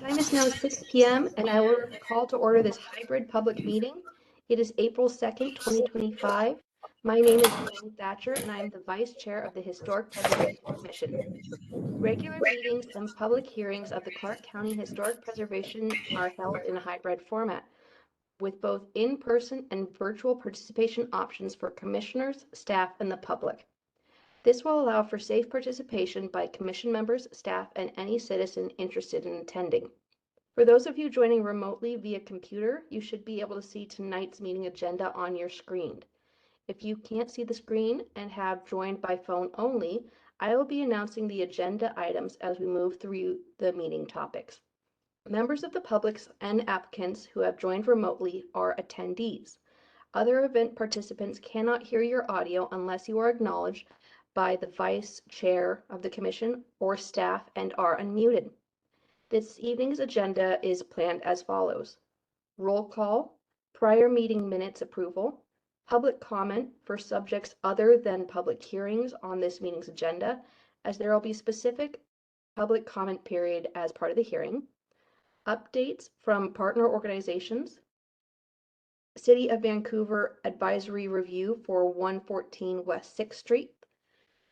Time is now 6 p.m. and I will call to order this hybrid public meeting. It is April 2nd, 2025. My name is Elaine Thatcher and I am the Vice Chair of the Historic Preservation Commission. Regular meetings and public hearings of the Clark County Historic Preservation are held in a hybrid format, with both in-person and virtual participation options for commissioners, staff, and the public. This will allow for safe participation by commission members, staff, and any citizen interested in attending. For those of you joining remotely via computer, you should be able to see tonight's meeting agenda on your screen. If you can't see the screen and have joined by phone only, I will be announcing the agenda items as we move through the meeting topics. Members of the public and applicants who have joined remotely are attendees. Other event participants cannot hear your audio unless you are acknowledged by the Vice Chair of the Commission or staff and are unmuted. This evening's agenda is planned as follows: roll call, prior meeting minutes approval, public comment for subjects other than public hearings on this meeting's agenda, as there will be specific public comment period as part of the hearing, updates from partner organizations, City of Vancouver advisory review for 114 West 6th Street,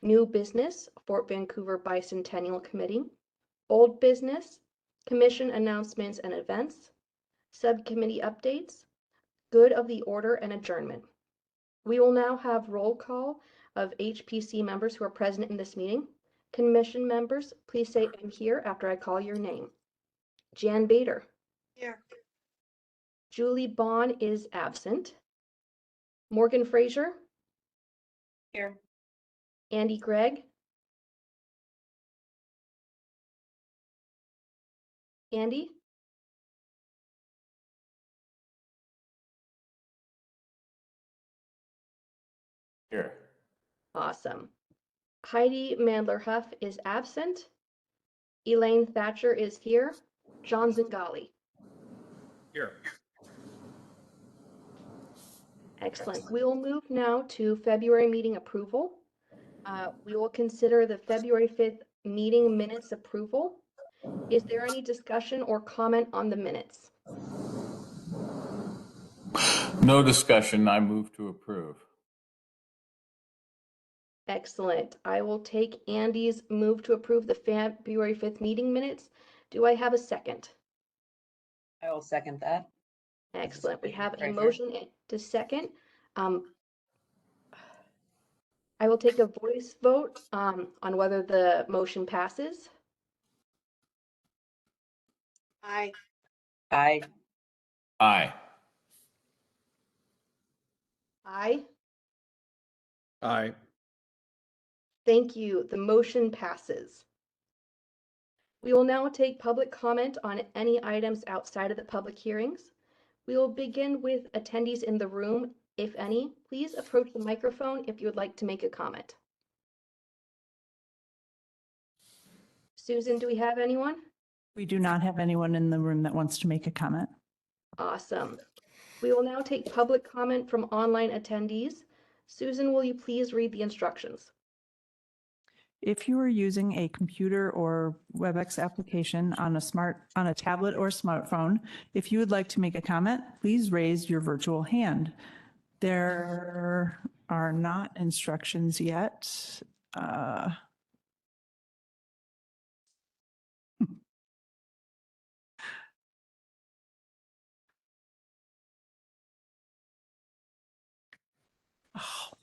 new business, Fort Vancouver Bicentennial Committee, old business, commission announcements and events, subcommittee updates, good of the order, and adjournment. We will now have roll call of HPC members who are present in this meeting. Commission members, please say "I'm here" after I call your name. Jan Bader. Here. Julie Bond is absent. Morgan Fraser. Here. Andy Gregg. Andy. Here. Awesome. Heidi Mandler-Huff is absent. Elaine Thatcher is here. John Zingali. Here. Excellent. We will move now to February meeting approval. We will consider the February 5th meeting minutes approval. Is there any discussion or comment on the minutes? No discussion. I move to approve. Excellent. I will take Andy's move to approve the February 5th meeting minutes. Do I have a second? I will second that. Excellent. We have a Fraser. motion to second. I will take a voice vote on whether the motion passes. Aye. Aye. Aye. Aye. Aye. Thank you. The motion passes. We will now take public comment on any items outside of the public hearings. We will begin with attendees in the room. If any, please approach the microphone if you would like to make a comment. Susan, do we have anyone? We do not have anyone in the room that wants to make a comment. Awesome. We will now take public comment from online attendees. Susan, will you please read the instructions? If you are using a computer or WebEx application on a tablet or smartphone, if you would like to make a comment, please raise your virtual hand. There are not instructions yet. Oh,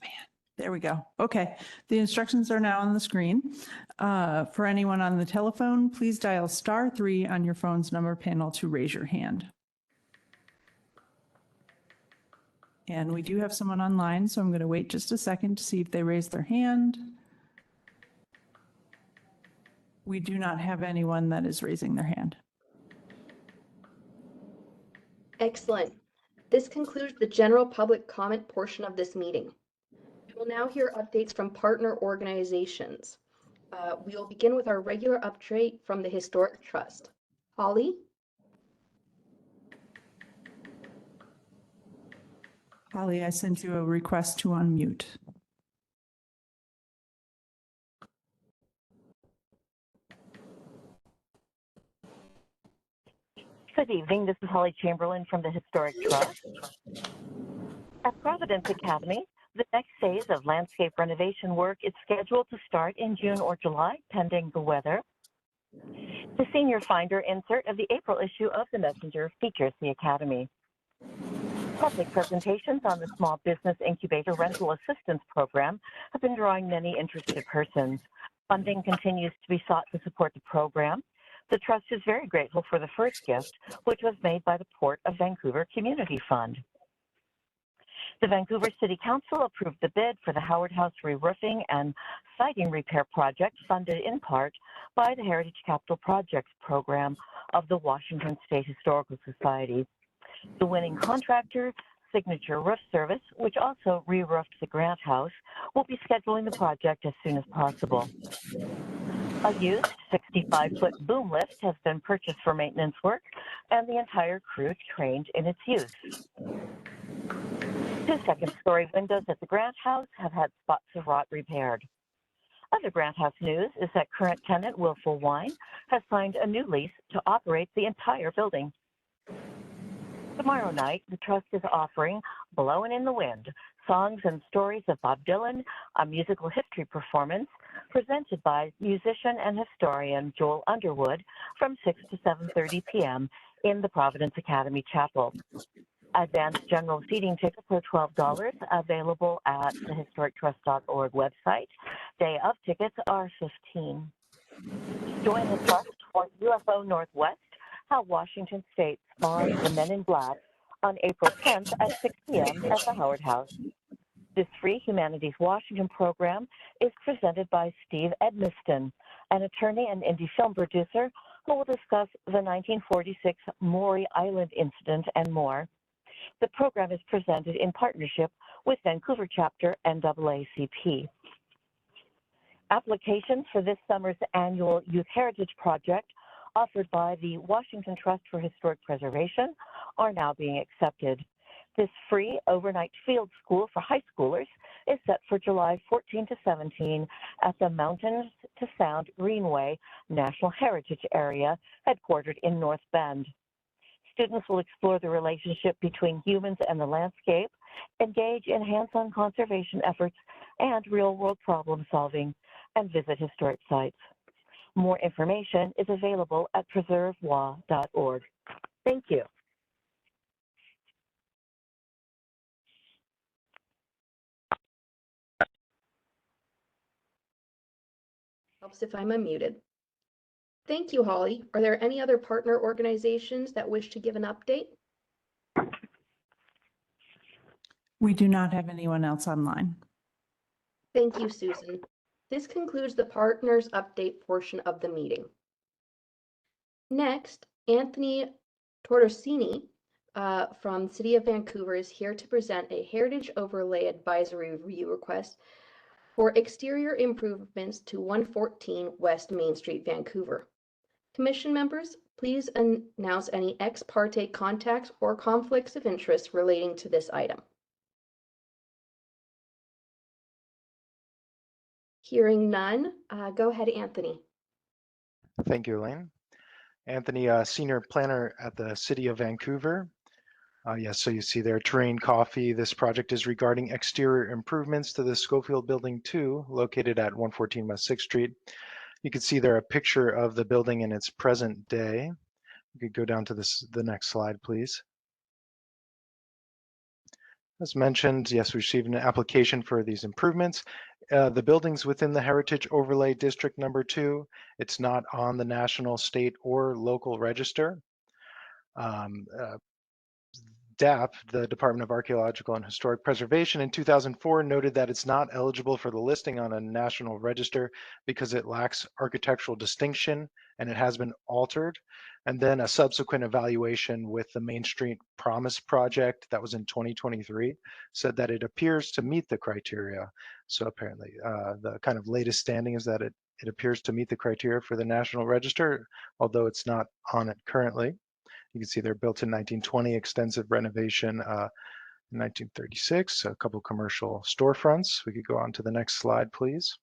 man. There we go. Okay. The instructions are now on the screen. For anyone on the telephone, please dial *3 on your phone's number panel to raise your hand. And we do have someone online, so I'm going to wait just a second to see if they raise their hand. We do not have anyone that is raising their hand. Excellent. This concludes the general public comment portion of this meeting. We will now hear updates from partner organizations. We will begin with our regular update from the Historic Trust. Holly? Holly, I sent you a request to unmute. Good evening. This is Holly Chamberlain from the Historic Trust. At Providence Academy, the next phase of landscape renovation work is scheduled to start in June or July, pending the weather. The Senior Finder insert of the April issue of the Messenger features the Academy. Public presentations on the Small Business Incubator Rental Assistance Program have been drawing many interested persons. Funding continues to be sought to support the program. The Trust is very grateful for the first gift, which was made by the Port of Vancouver Community Fund. The Vancouver City Council approved the bid for the Howard House re-roofing and siding repair project funded in part by the Heritage Capital Projects Program of the Washington State Historical Society. The winning contractor, Signature Roof Service, which also re-roofed the Grant House, will be scheduling the project as soon as possible. A used 65-foot boom lift has been purchased for maintenance work, and the entire crew trained in its use. 2 second-story windows at the Grant House have had spots of rot repaired. Other Grant House news is that current tenant Willful Wine has signed a new lease to operate the entire building. Tomorrow night, the Trust is offering Blowin' in the Wind, Songs and Stories of Bob Dylan, a musical history performance presented by musician and historian Joel Underwood from 6 to 7:30 p.m. in the Providence Academy Chapel. Advanced general seating tickets are $12, available at the historictrust.org website. Day of tickets are $15. Join the Trust for UFO Northwest, How Washington State Spawned the Men in Black on April 10th at 6 p.m. at the Howard House. This free Humanities Washington program is presented by Steve Edmiston, an attorney and indie film producer who will discuss the 1946 Maury Island incident and more. The program is presented in partnership with Vancouver Chapter NAACP. Applications for this summer's annual Youth Heritage Project offered by the Washington Trust for Historic Preservation are now being accepted. This free overnight field school for high schoolers is set for July 14 to 17 at the Mountains to Sound Greenway National Heritage Area, headquartered in North Bend. Students will explore the relationship between humans and the landscape, engage in hands-on conservation efforts and real-world problem solving, and visit historic sites. More information is available at preservewa.org. Thank you. Helps if I'm unmuted. Thank you, Holly. Are there any other partner organizations that wish to give an update? We do not have anyone else online. Thank you, Susan. This concludes the partners update portion of the meeting. Next, Anthony Tortosini from the City of Vancouver is here to present a Heritage Overlay Advisory Review request for exterior improvements to 114 West Main Street, Vancouver. Commission members, please announce any ex parte contacts or conflicts of interest relating to this item. Hearing none, go ahead, Anthony. Thank you, Elaine. Anthony, Senior Planner at the City of Vancouver. Yes, so you see there, Terrain Coffee. This project is regarding exterior improvements to the Schofield Building 2, located at 114 West 6th Street. You can see there a picture of the building in its present day. You could go down to the next slide, please. As mentioned, yes, we received an application for these improvements. The building's within the Heritage Overlay District number 2. It's not on the national, state, or local register. DAP, the Department of Archaeological and Historic Preservation, in 2004 noted that it's not eligible for the listing on a national register because it lacks architectural distinction and it has been altered. And then a subsequent evaluation with the Main Street Promise project that was in 2023 said that it appears to meet the criteria. So apparently the kind of latest standing is that it appears to meet the criteria for the national register, although it's not on it currently. You can see they're built in 1920, extensive renovation in 1936, a couple commercial storefronts. We could go on to the next slide, please.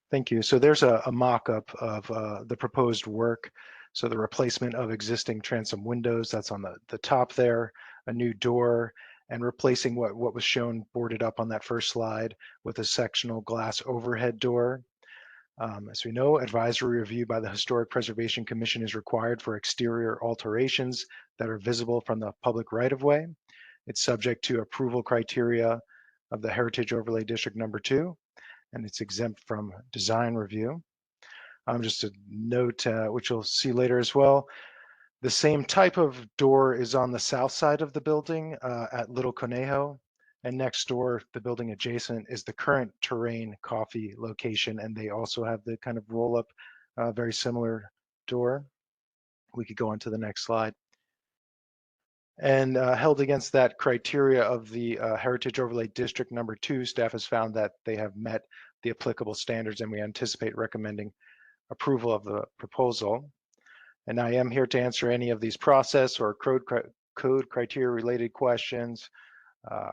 Thank you. So there's a mock-up of the proposed work. So the replacement of existing transom windows, that's on the top there, a new door, and replacing what was shown boarded up on that first slide with a sectional glass overhead door. As we know, advisory review by the Historic Preservation Commission is required for exterior alterations that are visible from the public right-of-way. It's subject to approval criteria of the Heritage Overlay District number 2, and it's exempt from design review. Just a note, which you'll see later as well, the same type of door is on the south side of the building at Little Conejo, and next door, the building adjacent, is the current Terrain Coffee location, and they also have the kind of roll-up, very similar door. We could go on to the next slide. And held against that criteria of the Heritage Overlay District number 2, staff has found that they have met the applicable standards, and we anticipate recommending approval of the proposal. And I am here to answer any of these process or code criteria related questions.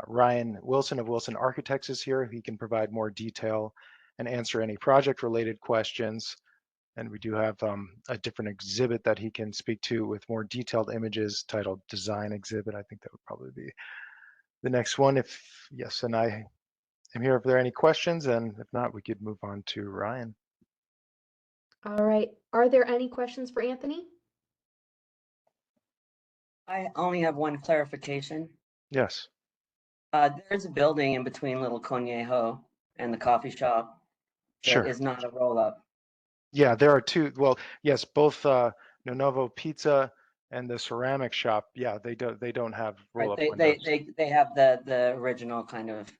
Ryan Wilson of Wilson Architects is here. He can provide more detail and answer any project related questions. And we do have a different exhibit that he can speak to with more detailed images titled Design Exhibit. I think that would probably be the next one. If yes, and I am here if there are any questions, and if not, we could move on to Ryan. All right. Are there any questions for Anthony? I only have one clarification. Yes. There's a building in between Little Conejo and the coffee shop that Sure. is not a roll-up. Yeah, there are two. Well, yes, both Novo Pizza and the ceramic shop. Yeah, they don't have Right? roll-up They windows. they have the original kind of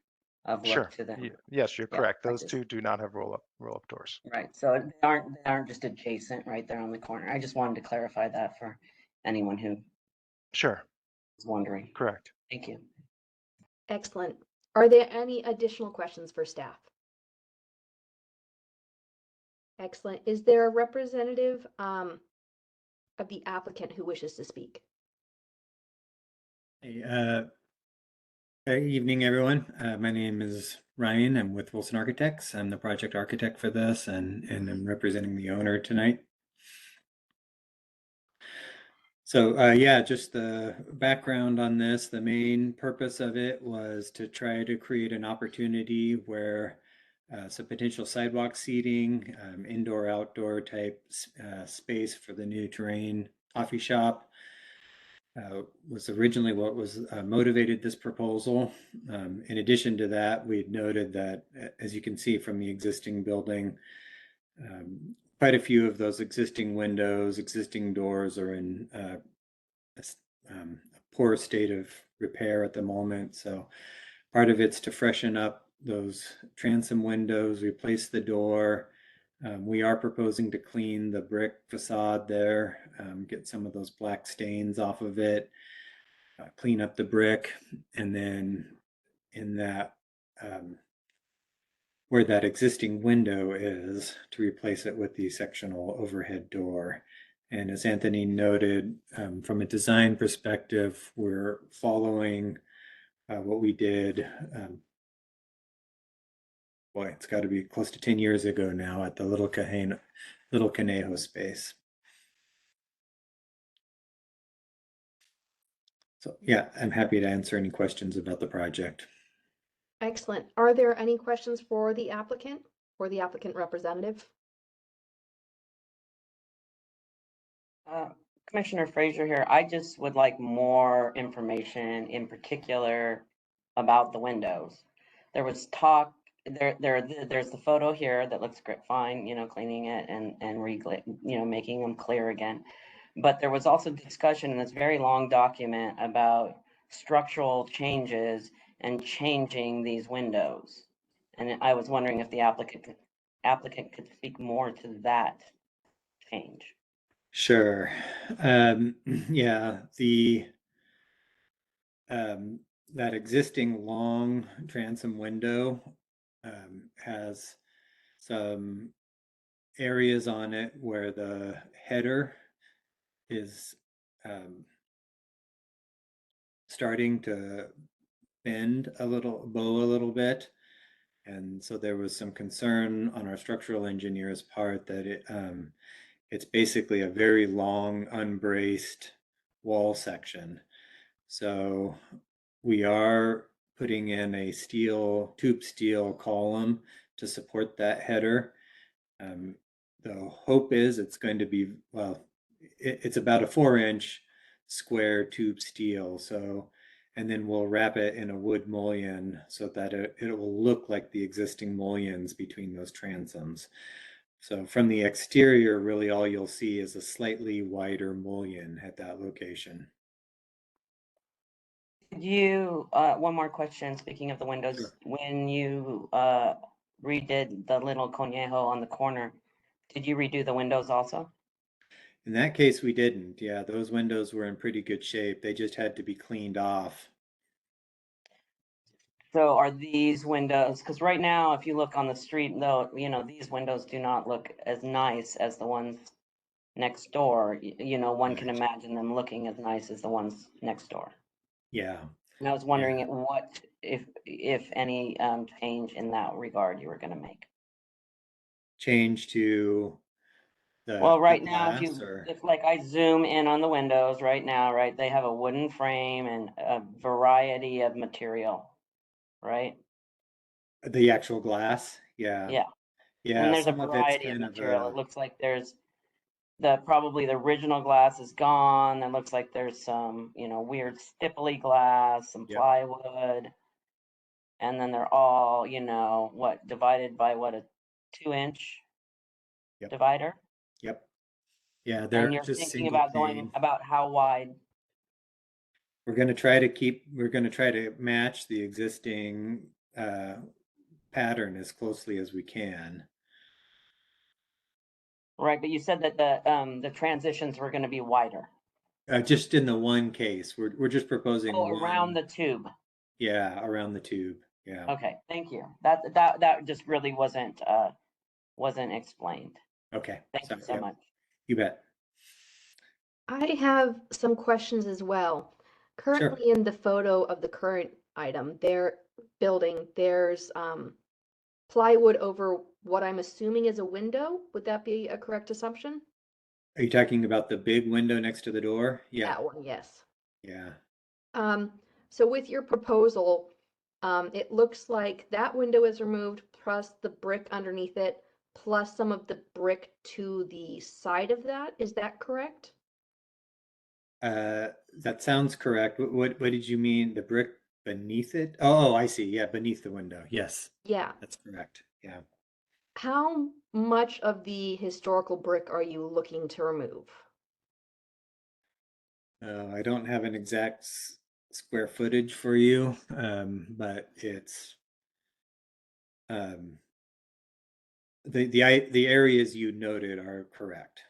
Sure. look to them. Yes, you're Yeah, correct. I Those just- two do not have roll-up doors. Right. So they aren't just adjacent right there on the corner. I just wanted to clarify that for anyone who Sure. is wondering. Correct. Thank you. Excellent. Are there any additional questions for staff? Excellent. Is there a representative of the applicant who wishes to speak? Hey, good evening, everyone. My name is Ryan. I'm with Wilson Architects. I'm the project architect for this, and I'm representing the owner tonight. So yeah, just the background on this. The main purpose of it was to try to create an opportunity where some potential sidewalk seating, indoor, outdoor type space for the new Terrain coffee shop. Was originally what was motivated this proposal. In addition to that, we noted that, as you can see from the existing building, quite a few of those existing windows, existing doors are in a poor state of repair at the moment. So part of it's to freshen up those transom windows, replace the door. We are proposing to clean the brick facade there, get some of those black stains off of it, clean up the brick, and then in that, where that existing window is, to replace it with the sectional overhead door. And as Anthony noted, from a design perspective, we're following what we did boy, it's got to be close to 10 years ago now at the Little Conejo space. So yeah, I'm happy to answer any questions about the project. Excellent. Are there any questions for the applicant or the applicant representative? Commissioner Frazier here. I just would like more information in particular about the windows. There was talk, there's the photo here that looks great, fine, cleaning it and making them clear again. But there was also discussion in this very long document about structural changes and changing these windows. And I was wondering if the applicant could speak more to that change. Sure. Yeah, that existing long transom window has some areas on it where the header is starting to bend a little, bow a little bit. And so there was some concern on our structural engineer's part that it's basically a very long unbraced wall section. So we are putting in a tube steel column to support that header. The hope is it's going to be, well, it's about a 4-inch square tube steel. So, and then we'll wrap it in a wood mullion so that it will look like the existing mullions between those transoms. So from the exterior, really all you'll see is a slightly wider mullion at that location. You, one more question, speaking of the windows, Sure. when you redid the little conejo on the corner, did you redo the windows also? In that case, we didn't. Yeah, those windows were in pretty good shape. They just had to be cleaned off. So are these windows, because right now, if you look on the street, though, these windows do not look as nice as the ones next door. One can Right. imagine them looking as nice as the ones next door. Yeah. And I was wondering what, if any, change in that regard you were gonna make. Change to Well, the right now, glass or if like I zoom in on the windows right now, right, they have a wooden frame and a variety of material, right? the actual glass. Yeah. Yeah, Yeah. and there's a Some of it's variety of kind of material. a, It looks like there's probably the original glass is gone. It looks like there's some, weird stipply glass, some Yep. plywood. And then they're all, divided by what, a 2-inch Yep. divider? Yep. Yeah, And they're you're just thinking single about pane. about how wide? We're going to try to match the existing pattern as closely as we can. Right, but you said that the transitions were gonna be wider. Just in the one case, we're just proposing Oh, around one. the tube. Yeah, around the tube. Yeah. Okay, thank you. That just really wasn't explained. Okay. Thank you so Yep. much. You bet. I have some questions as well. Currently in the photo of the current item, there's plywood over what I'm assuming is a window. Would that be a correct assumption? Are you talking about the big window next to the door? Yeah. That one, yes. Yeah. So with your proposal, it looks like that window is removed, plus the brick underneath it, plus some of the brick to the side of that. Is that correct? That sounds correct. What did you mean? The brick beneath it? Oh, I see. Yeah, beneath the window. Yes, Yeah. that's correct. Yeah. How much of the historical brick are you looking to remove? I don't have an exact square footage for you, but it's the areas you noted are correct.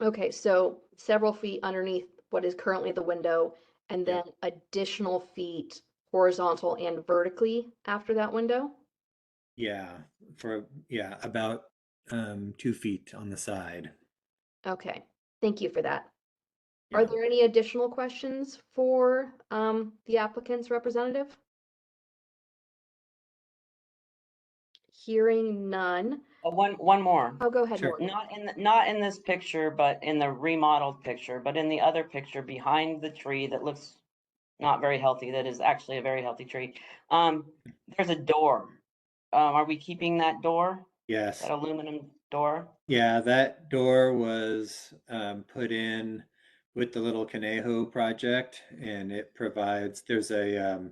Okay, so several feet underneath what is currently the window, and then Yep. additional feet horizontal and vertically after that window? Yeah, about 2 feet on the side. Okay, thank you for that. Are Yeah. there any additional questions for the applicant's representative? Hearing none. One more. Oh, go ahead, Sure. Morgan. Not in this picture, but in the remodeled picture, but in the other picture behind the tree that looks not very healthy, that is actually a very healthy tree. There's a door. Are we keeping that door? Yes. That aluminum door? Yeah, that door was put in with the Little Conejo project, and it provides, there's a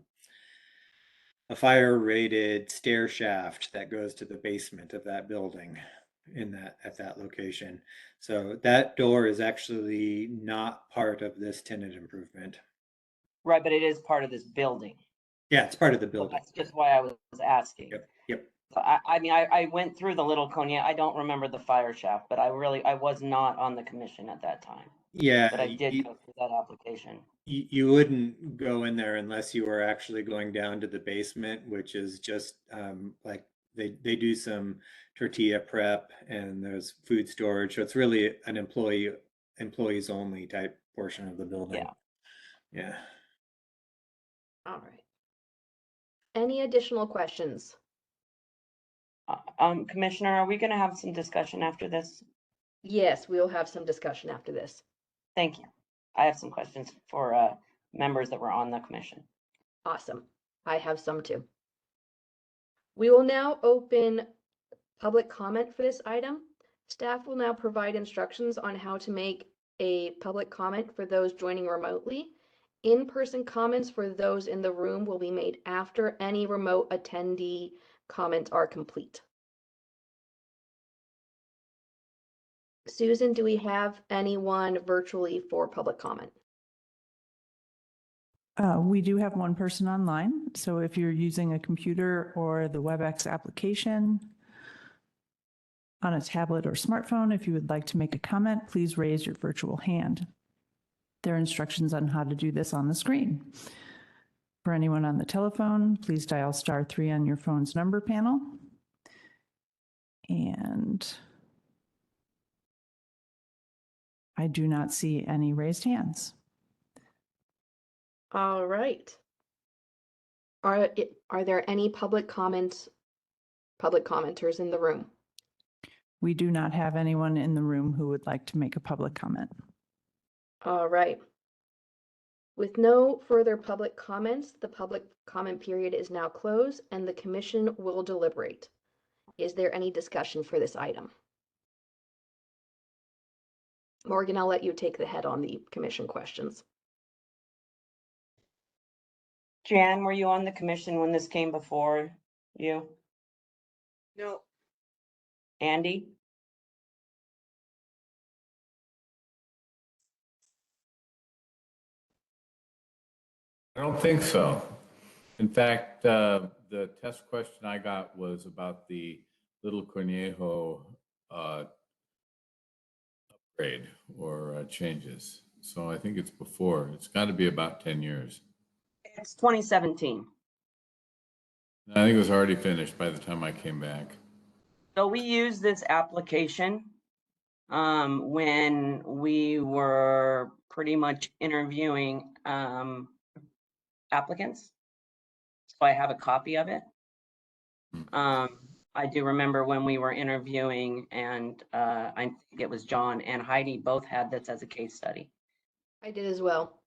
fire rated stair shaft that goes to the basement of that building at that location. So that door is actually not part of this tenant improvement. Right, but it is part of this building. Yeah, it's part of the So building. that's just why I was asking. Yep. So I went through the little Konya. I don't remember the fire shaft, but I was not on the commission at that time. Yeah, But I did go through that application. you wouldn't go in there unless you were actually going down to the basement, which is just like they do some tortilla prep and there's food storage. So it's really an employees only type portion of the building. Yeah. All right. Any additional questions? Commissioner, are we gonna have some discussion after this? Yes, we'll have some discussion after this. Thank you. I have some questions for members that were on the commission. Awesome. I have some too. We will now open public comment for this item. Staff will now provide instructions on how to make a public comment for those joining remotely. In-person comments for those in the room will be made after any remote attendee comments are complete. Susan, do we have anyone virtually for public comment? We do have one person online. So if you're using a computer or the WebEx application on a tablet or smartphone, if you would like to make a comment, please raise your virtual hand. There are instructions on how to do this on the screen. For anyone on the telephone, please dial *3 on your phone's number panel. And I do not see any raised hands. All right. Are there any public commenters in the room? We do not have anyone in the room who would like to make a public comment. All right. With no further public comments, the public comment period is now closed and the commission will deliberate. Is there any discussion for this item? Morgan, I'll let you take the head on the commission questions. Jan, were you on the commission when this came before you? No, Andy? I don't think so. In fact, the test question I got was about the Little Conejo upgrade or changes. So I think it's before. It's got to be about 10 years. It's 2017. I think it was already finished by the time I came back. So we used this application when we were pretty much interviewing applicants. So I have a copy of it. I do remember when we were interviewing, and I think it was John and Heidi both had this as a case study. I did as well.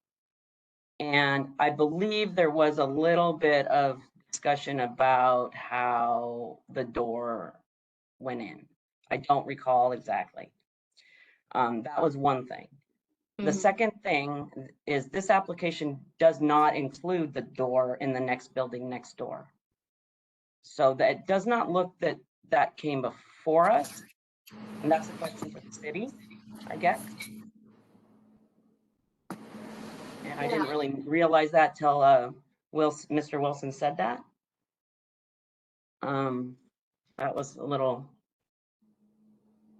And I believe there was a little bit of discussion about how the door went in. I don't recall exactly. That was one thing. The second thing is this application does not include the door in the next building next door. So that it does not look that that came before us. And that's a question for the city, I guess. And I didn't really realize that till Mr. Wilson said that. That was a little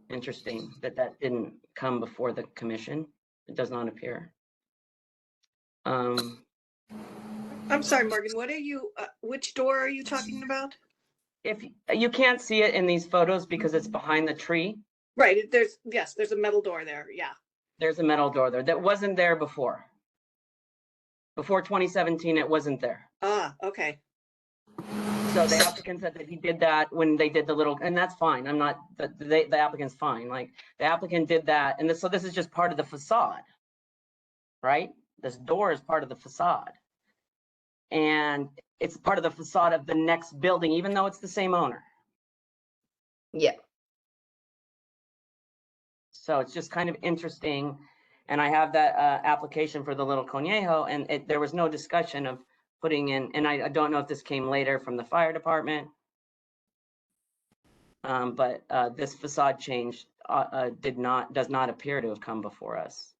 interesting that that didn't come before the commission. It does not appear. I'm sorry, Morgan, what are you, which door are you talking about? If you can't see it in these photos because it's behind the tree, Right, yes, there's a metal door there, yeah. there's a metal door there that wasn't there before. Before 2017, it wasn't there. Ah, okay. So the applicant said that he did that when they did the little, and that's fine. I'm not, the applicant's fine. Like the applicant did that. And so this is just part of the facade, right? This door is part of the facade. And it's part of the facade of the next building, even though it's the same owner. Yeah. So it's just kind of interesting. And I have that application for the Little Conejo, and there was no discussion of putting in, and I don't know if this came later from the fire department. But this facade change does not appear to have come before us.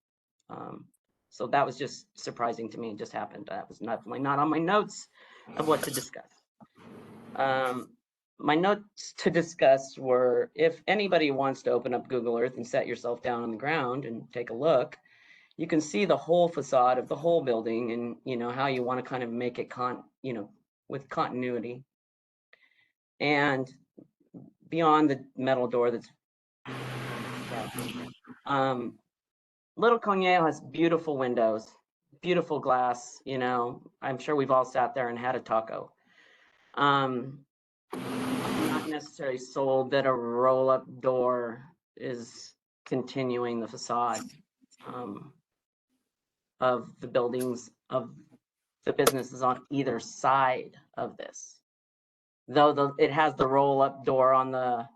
So that was just surprising to me. It just happened. That was definitely not on my notes of what to discuss. My notes to discuss were, if anybody wants to open up Google Earth and set yourself down on the ground and take a look, you can see the whole facade of the whole building, and you know how you want to kind of make it with continuity. And beyond the metal door that's Little Conejo has beautiful windows, beautiful glass, you know. I'm sure we've all sat there and had a taco. I'm not necessarily sold that a roll-up door is continuing the facade of the buildings of the businesses on either side of this. Though it has the roll-up door on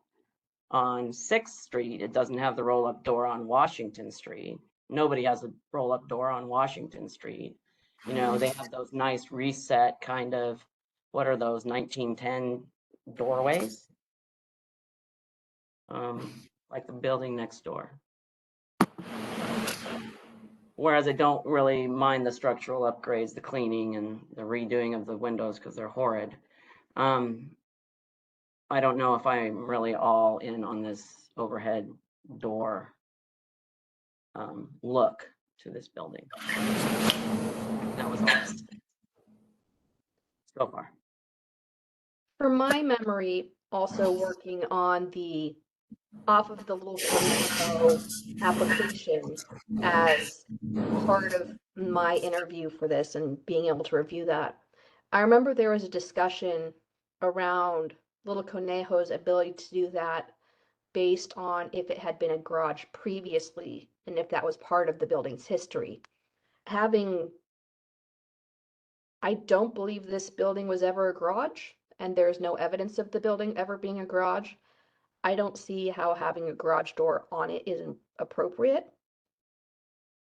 6th Street, it doesn't have the roll-up door on Washington Street. Nobody has a roll-up door on Washington Street. You know, they have those nice reset kind of, what are those, 1910 doorways? Like the building next door. Whereas I don't really mind the structural upgrades, the cleaning and the redoing of the windows because they're horrid. I don't know if I'm really all in on this overhead door look to this building. That was all so far. For my memory, also working on the off of the Little Conejo application as part of my interview for this and being able to review that, I remember there was a discussion around Little Conejo's ability to do that based on if it had been a garage previously and if that was part of the building's history. I don't believe this building was ever a garage, and there's no evidence of the building ever being a garage. I don't see how having a garage door on it isn't appropriate.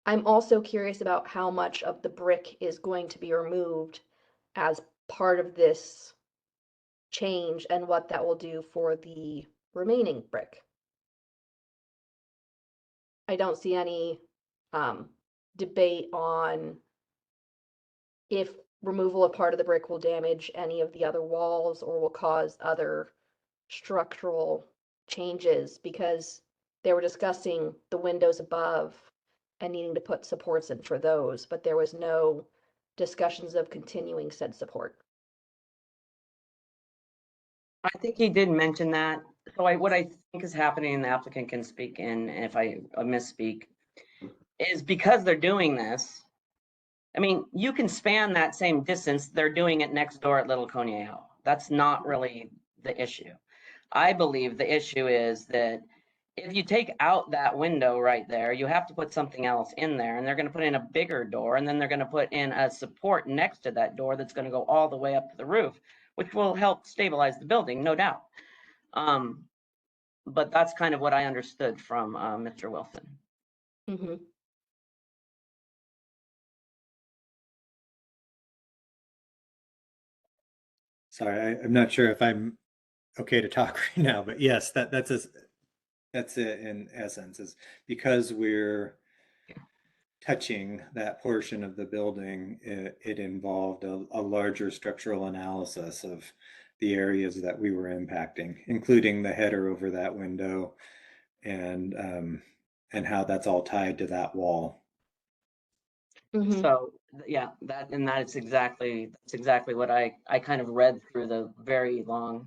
I'm also curious about how much of the brick is going to be removed as part of this change and what that will do for the remaining brick. I don't see any debate on if removal of part of the brick will damage any of the other walls or will cause other structural changes, because they were discussing the windows above and needing to put supports in for those, but there was no discussions of continuing said support. I think he did mention that. So what I think is happening, and the applicant can speak in if I misspeak, is because they're doing this. I mean, you can span that same distance. They're doing it next door at Little Conejo. That's not really the issue. I believe the issue is that if you take out that window right there, you have to put something else in there, and they're going to put in a bigger door, and then they're going to put in a support next to that door that's going to go all the way up to the roof, which will help stabilize the building, no doubt. But that's kind of what I understood from Mr. Wilson. Mm-hmm. Sorry, I'm not sure if I'm okay to talk right now, but yes, that's it in essence, is because we're touching that portion of the building, it involved a larger structural analysis of the areas that we were impacting, including the header over that window and how that's all tied to that wall. Mm-hmm. So yeah, that's exactly what I kind of read through the very long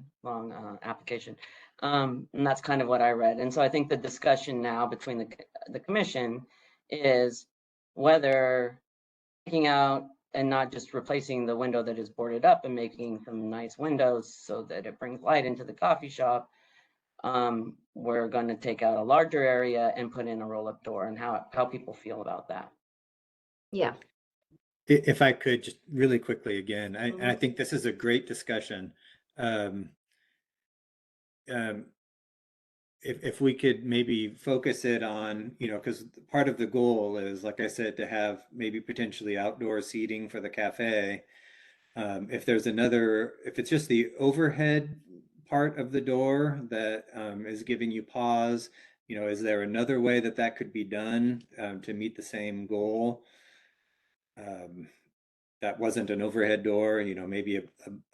application. And that's kind of what I read. And so I think the discussion now between the commission is whether taking out and not just replacing the window that is boarded up and making some nice windows so that it brings light into the coffee shop. We're going to take out a larger area and put in a roll-up door, and how people feel about that. Yeah. If I could just really quickly again, I think this is a great discussion. If we could maybe focus it on, because part of the goal is, like I said, to have maybe potentially outdoor seating for the cafe. If it's just the overhead part of the door that is giving you pause, is there another way that could be done to meet the same goal? That wasn't an overhead door, maybe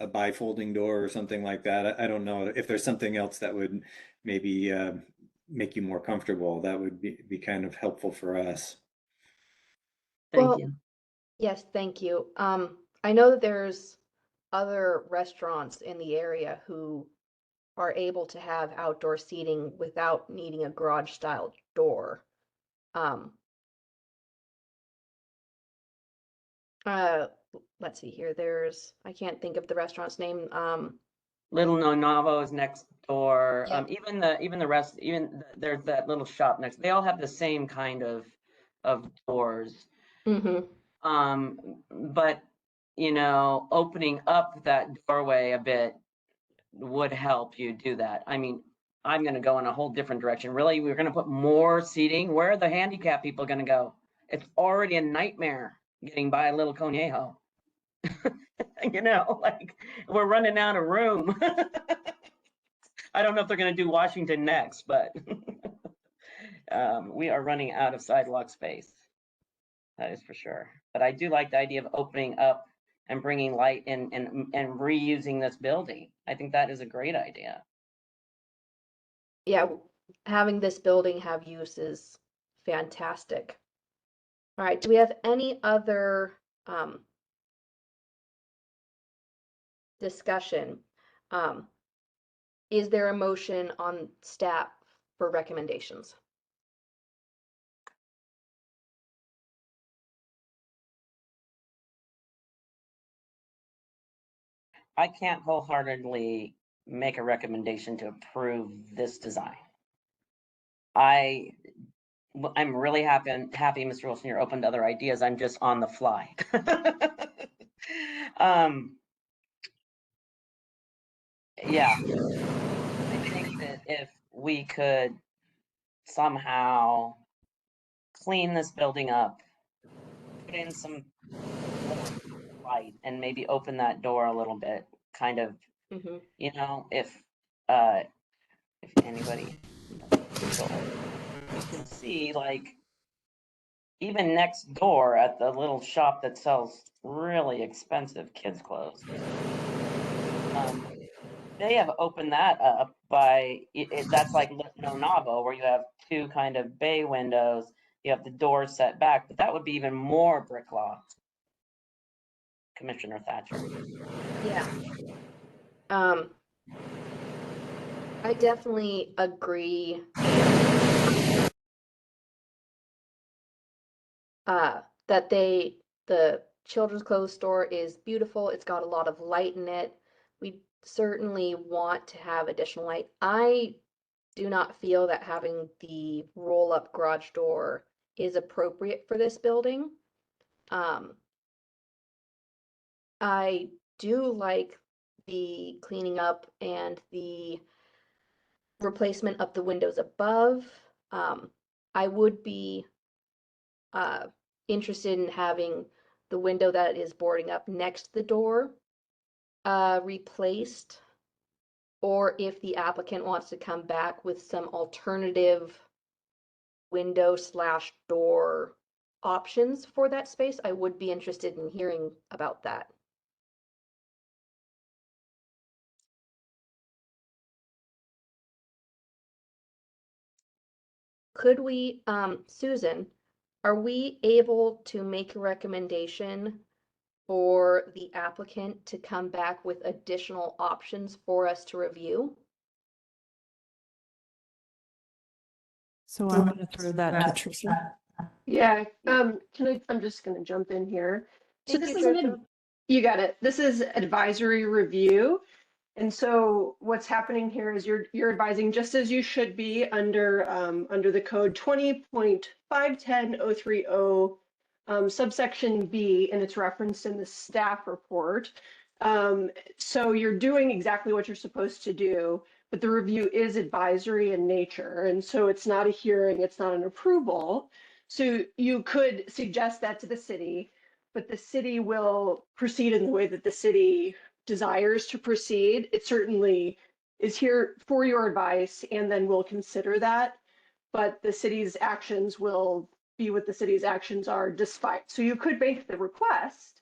a bifolding door or something like that. I don't know if there's something else that would maybe make you more comfortable. That would be kind of helpful for us. Thank you. Yes, thank you. I know that there's other restaurants in the area who are able to have outdoor seating without needing a garage style door. Let's see here. I can't think of the restaurant's name. Little No Navo is next store, Yeah. even the rest, there's that little shop next, they all have the same kind of doors. Mm-hmm. But, you know, opening up that doorway a bit would help you do that. I mean, I'm gonna go in a whole different direction. Really, we're gonna put more seating. Where are the handicap people gonna go? It's already a nightmare getting by Little Conejo. You know, like, we're running out of room. I don't know if they're gonna do Washington next, but we are running out of sidewalk space. That is for sure. But I do like the idea of opening up and bringing light in and reusing this building. I think that is a great idea. Yeah, having this building have use is fantastic. All right, do we have any other discussion? Is there a motion on staff for recommendations? I can't wholeheartedly make a recommendation to approve this design. I'm really happy, Mr. Wilson, you're open to other ideas. I'm just on the fly. Yeah, I think that if we could somehow clean this building up, put in some light, and maybe open that door a little bit, kind of, Mm-hmm. you know, if anybody you can see, like, even next door at the little shop that sells really expensive kids' clothes, they have opened that up by, that's like No Navo, where you have two kind of bay windows, you have the doors set back, but that would be even more brick law. Commissioner Thatcher. Yeah. I definitely agree. That the children's clothes store is beautiful. It's got a lot of light in it. We certainly want to have additional light. I do not feel that having the roll-up garage door is appropriate for this building. I do like the cleaning up and the replacement of the windows above. I would be interested in having the window that is boarding up next to the door replaced, or if the applicant wants to come back with some alternative window slash door options for that space, I would be interested in hearing about that. Could we, Susan, are we able to make a recommendation for the applicant to come back with additional options for us to review? So I'm going to throw that to Tricia. Yeah, I'm just gonna jump in here. So Thank this you, is Tricia. you got it. This is advisory review. And so what's happening here is you're advising just as you should be under under the code 20.510030 subsection B, and it's referenced in the staff report. So you're doing exactly what you're supposed to do, but the review is advisory in nature. And so it's not a hearing, it's not an approval. So you could suggest that to the city, but the city will proceed in the way that the city desires to proceed. It certainly is here for your advice, and then we'll consider that. But the city's actions will be what the city's actions are despite. So you could make the request,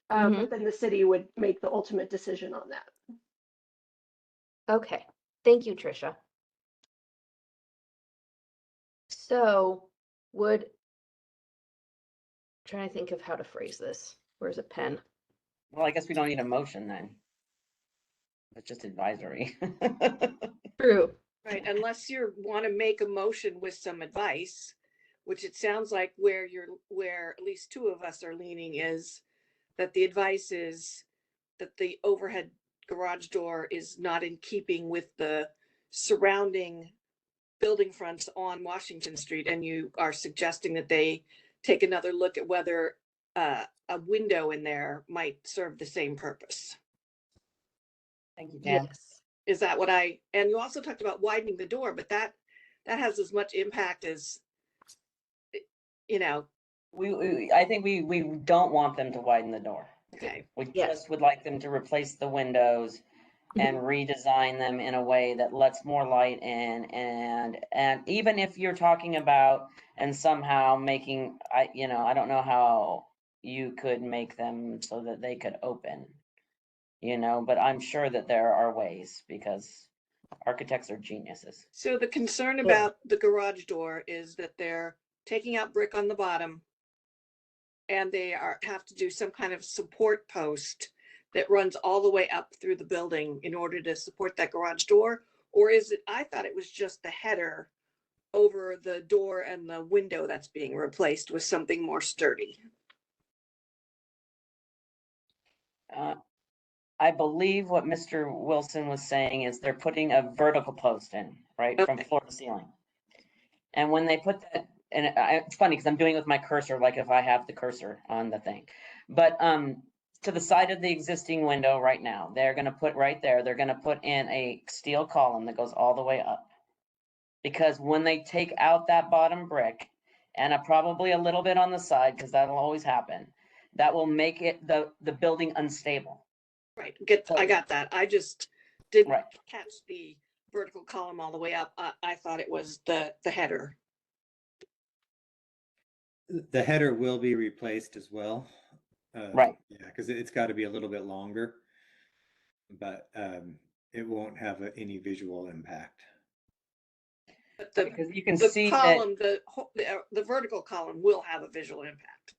but then the city would make the ultimate decision on that. Okay, thank you, Tricia. So trying to think of how to phrase this. Where's a pen? Well, I guess we don't need a motion then. It's just advisory. True. Right, unless you want to make a motion with some advice, which it sounds like where at least two of us are leaning is that the advice is that the overhead garage door is not in keeping with the surrounding building fronts on Washington Street, and you are suggesting that they take another look at whether a window in there might serve the same purpose. Thank you, Jan. Yes. Is that what and you also talked about widening the door, but that has as much impact as, you know, I think we don't want them to widen the door. okay. We Yes. just would like them to replace the windows and redesign them in a way that lets more light in. And even if you're talking about and somehow making, I don't know how you could make them so that they could open, but I'm sure that there are ways because architects are geniuses. So the concern about the garage door is that they're taking out brick on the bottom and they have to do some kind of support post that runs all the way up through the building in order to support that garage door? Or is it, I thought it was just the header over the door and the window that's being replaced with something more sturdy. I believe what Mr. Wilson was saying is they're putting a vertical post in, right, from floor to ceiling. And when they put that, and it's funny because I'm doing it with my cursor, like if I have the cursor on the thing. But to the side of the existing window right now, they're going to put right there, they're going to put in a steel column that goes all the way up. Because when they take out that bottom brick, and probably a little bit on the side, because that'll always happen, that will make it the building unstable. Right, I got that. I just didn't Right. catch the vertical column all the way up. I thought it was the header. The header will be replaced as well. Right. Yeah, because it's got to be a little bit longer, but it won't have any visual impact. But Because you can the see column, the vertical column will have a visual impact.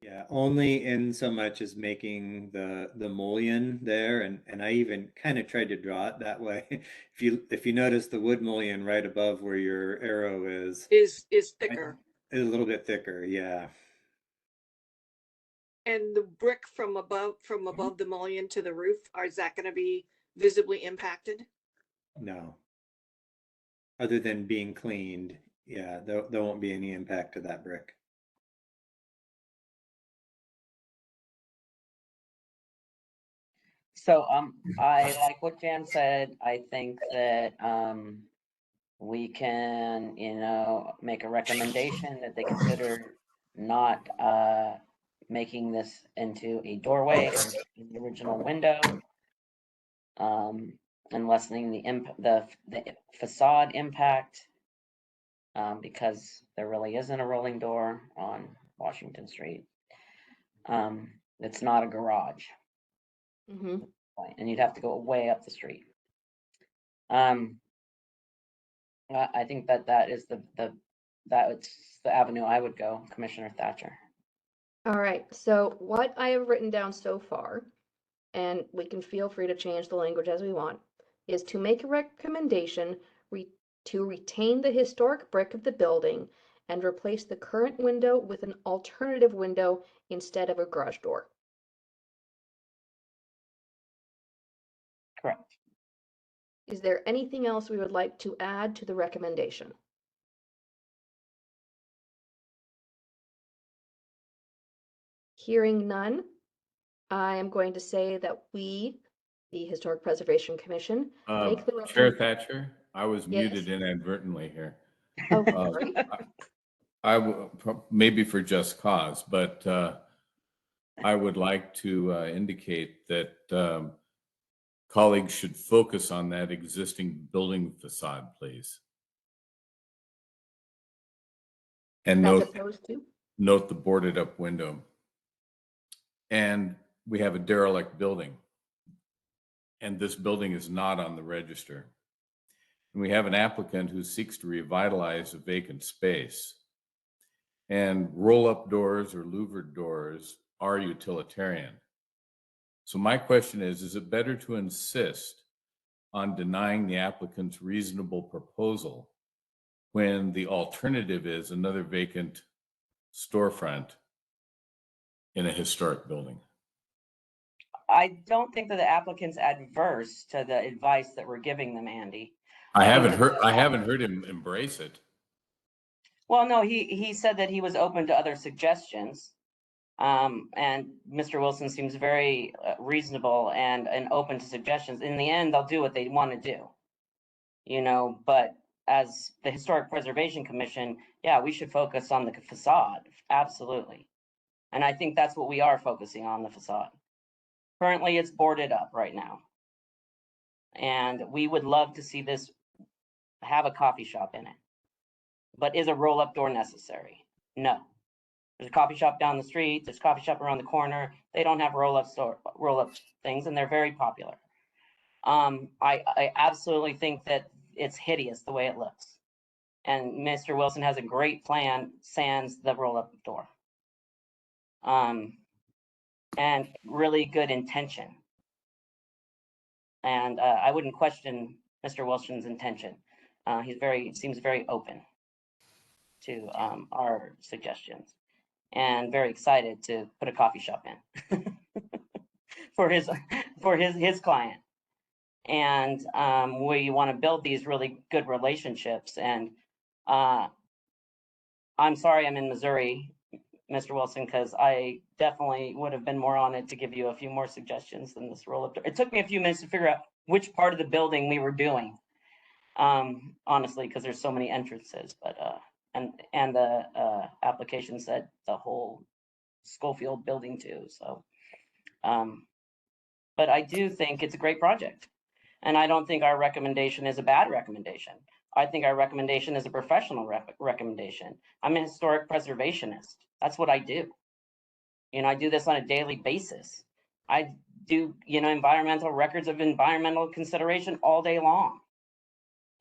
Yeah, only in so much as making the mullion there, and I even kind of tried to draw it that way. If you notice the wood mullion right above where your arrow is Thicker. Is a little bit thicker, yeah. And the brick from above the mullion to the roof, is that going to be visibly impacted? No. Other than being cleaned, yeah, there won't be any impact to that brick. So I like what Jan said. I think that we can, make a recommendation that they consider not making this into a doorway or the original window, and lessening the facade impact, because there really isn't a rolling door on Washington Street. It's not a garage. Mm-hmm. And you'd have to go way up the street. I think that is that's the avenue I would go, Commissioner Thatcher. All right, so what I have written down so far, and we can feel free to change the language as we want, is to make a recommendation to retain the historic brick of the building and replace the current window with an alternative window instead of a garage door. Correct. Is there anything else we would like to add to the recommendation? Hearing none, I am going to say that we, the Historic Preservation Commission, make the Chair Thatcher, I was Yes. muted inadvertently here. Oh, Uh, sorry. Maybe for just cause, but I would like to indicate that colleagues should focus on that existing building facade, please. And As note opposed to? the boarded up window. And we have a derelict building. And this building is not on the register. And we have an applicant who seeks to revitalize a vacant space. And roll-up doors or louvered doors are utilitarian. So my question is it better to insist on denying the applicant's reasonable proposal when the alternative is another vacant storefront in a historic building? I don't think that the applicant's adverse to the advice that we're giving them, Andy. I think haven't that's heard, a- I haven't heard him embrace it. Well, no, he said that he was open to other suggestions. And Mr. Wilson seems very reasonable and open to suggestions. In the end, they'll do what they want to do. You know, but as the Historic Preservation Commission, yeah, we should focus on the facade, absolutely. And I think that's what we are focusing on, the facade. Currently, it's boarded up right now. And we would love to see this have a coffee shop in it. But is a roll-up door necessary? No. There's a coffee shop down the street, there's a coffee shop around the corner. They don't have roll-up things, and they're very popular. I absolutely think that it's hideous the way it looks. And Mr. Wilson has a great plan, sans the roll-up door. And really good intention. And I wouldn't question Mr. Wilson's intention. He seems very open to our suggestions and very excited to put a coffee shop in for his client. And we want to build these really good relationships. And I'm sorry I'm in Missouri, Mr. Wilson, because I definitely would have been more on it to give you a few more suggestions than this roll-up door. It took me a few minutes to figure out which part of the building we were doing, honestly, because there's so many entrances. But and the application said the whole Schofield building too. So, but I do think it's a great project, and I don't think our recommendation is a bad recommendation. I think our recommendation is a professional recommendation. I'm a historic preservationist. That's what I do. You know, I do this on a daily basis. I do, you know, environmental records of environmental consideration all day long.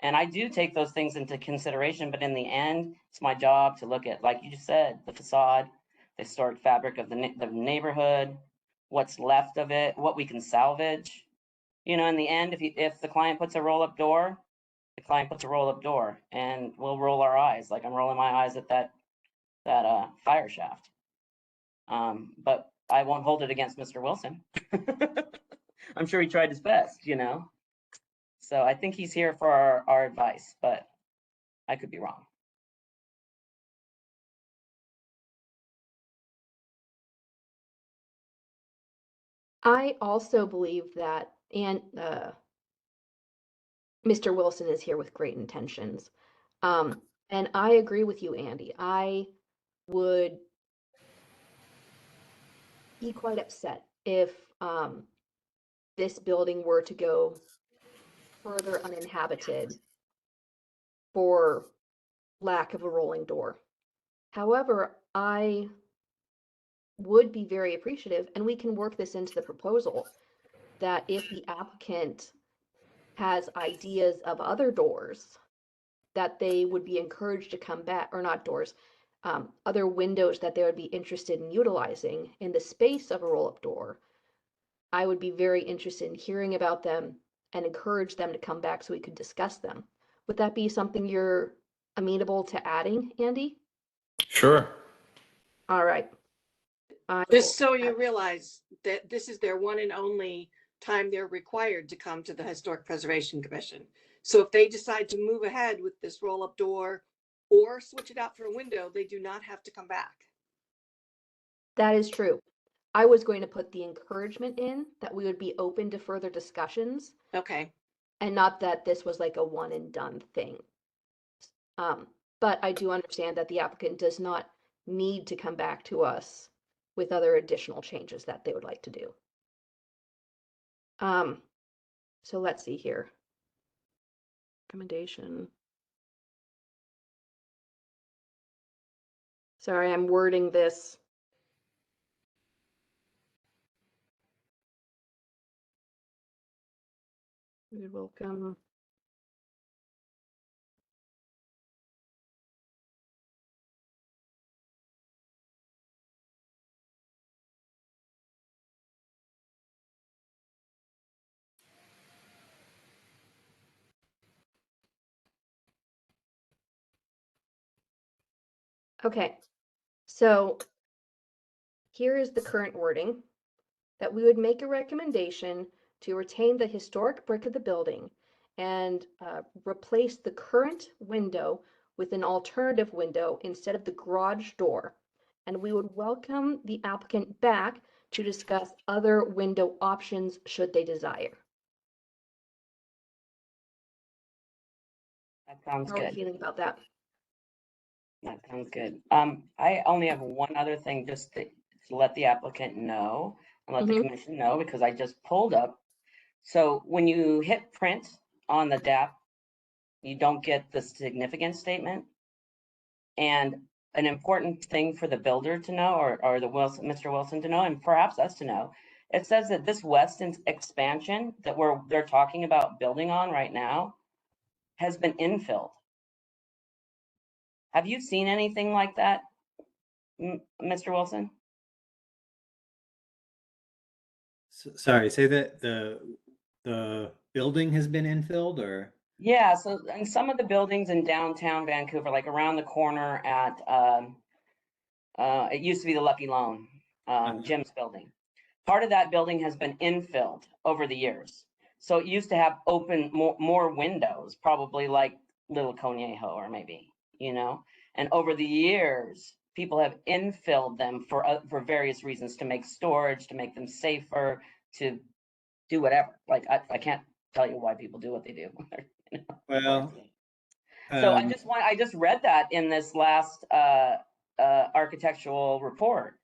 And I do take those things into consideration, but in the end, it's my job to look at, like you just said, the facade, the historic fabric of the neighborhood, what's left of it, what we can salvage. You know, in the end, if the client puts a roll-up door, the client puts a roll-up door, and we'll roll our eyes, like I'm rolling my eyes at that fire shaft. But I won't hold it against Mr. Wilson. I'm sure he tried his best, you know. So I think he's here for our advice, but I could be wrong. I also believe that, and Mr. Wilson is here with great intentions. And I agree with you, Andy. I would be quite upset if this building were to go further uninhabited for lack of a rolling door. However, I would be very appreciative, and we can work this into the proposal, that if the applicant has ideas of other doors, that they would be encouraged to come back, or not doors, other windows that they would be interested in utilizing in the space of a roll-up door. I would be very interested in hearing about them and encourage them to come back so we could discuss them. Would that be something you're amenable to adding, Andy? Sure. All right. Just so you realize that this is their one and only time they're required to come to the Historic Preservation Commission. So if they decide to move ahead with this roll-up door or switch it out for a window, they do not have to come back. That is true. I was going to put the encouragement in that we would be open to further discussions, Okay. and not that this was like a one and done thing. But I do understand that the applicant does not need to come back to us with other additional changes that they would like to do. So let's see here. Recommendation. Sorry, I'm wording this. You're welcome. Okay, so here is the current wording, that we would make a recommendation to retain the historic brick of the building and replace the current window with an alternative window instead of the garage door. And we would welcome the applicant back to discuss other window options should they desire. That sounds How are we good. feeling about that? That sounds good. I only have one other thing just to let the applicant know and let the Mhm. commission know, because I just pulled up. So when you hit print on the DAP, you don't get the significance statement. And an important thing for the builder to know, or the Wilson, Mr. Wilson to know, and perhaps us to know, it says that this west expansion that they're talking about building on right now has been infilled. Have you seen anything like that, Mr. Wilson? Sorry, say that the building has been infilled, or? Yeah, so in some of the buildings in downtown Vancouver, like around the corner at, it used to be the Lucky Loan, Jim's building. Part of that building has been infilled over the years. So it used to have open more windows, probably like Little Conejo or maybe, you know? And over the years, people have infilled them for various reasons, to make storage, to make them safer, to do whatever. Like, I can't tell you why people do what they do. Well, So I just read that in this last architectural report.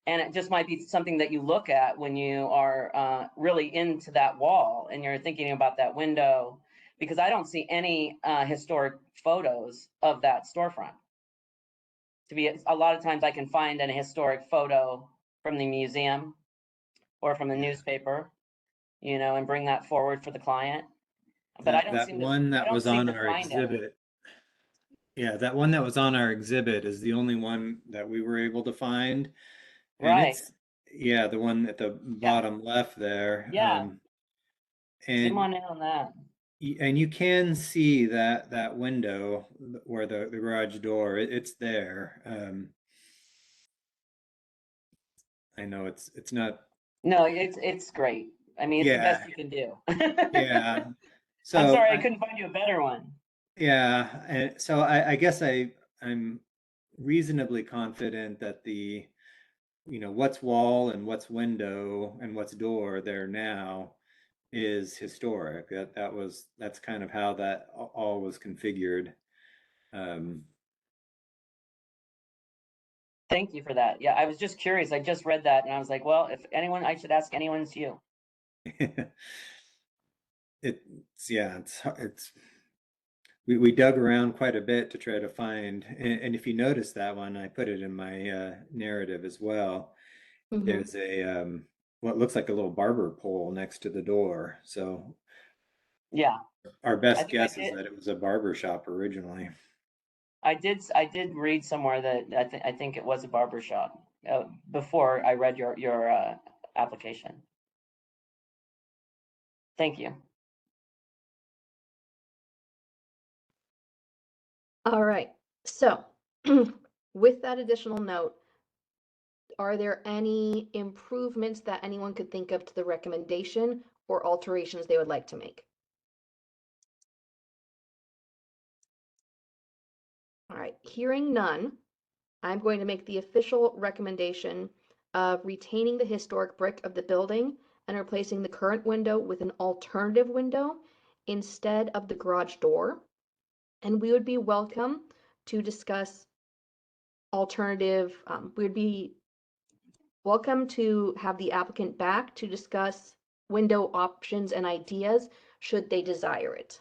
And it just might be something that you look at when you are really into that wall and you're thinking about that window, because I don't see any historic photos of that storefront. A lot of times I can find an historic photo from the museum or from the newspaper, you know, and bring that forward for the client. But I don't that seem one to, I that don't was seem on to our find any. exhibit. Yeah, that one that was on our exhibit is the only one that we were able to find. And Right. it's, yeah, the one at the bottom left there. Yeah. Zoom And on in on that. and you can see that window where the garage door, it's there. I know it's not. No, it's great. I mean, it's the Yeah, best you can do. yeah. I'm So sorry I couldn't find you a better one. yeah, and so I guess I'm reasonably confident that the, you know, what's wall and what's window and what's door there now is historic. That's kind of how that all was configured. Thank you for that. Yeah, I was just curious. I just read that and I was like, well, if anyone, I should ask anyone, it's you. It's we dug around quite a bit to try to find, and if you notice that one, I put it in my narrative as well. Mhm. There's a what looks like a little barber pole next to the door. So Yeah, our I best think I guess is did. that it was a barber shop originally. I did read somewhere that I think it was a barber shop before I read your application. Thank you. All right, so with that additional note, are there any improvements that anyone could think of to the recommendation or alterations they would like to make? All right, hearing none, I'm going to make the official recommendation of retaining the historic brick of the building and replacing the current window with an alternative window instead of the garage door. And we would be welcome to discuss alternative, we would be welcome to have the applicant back to discuss window options and ideas should they desire it.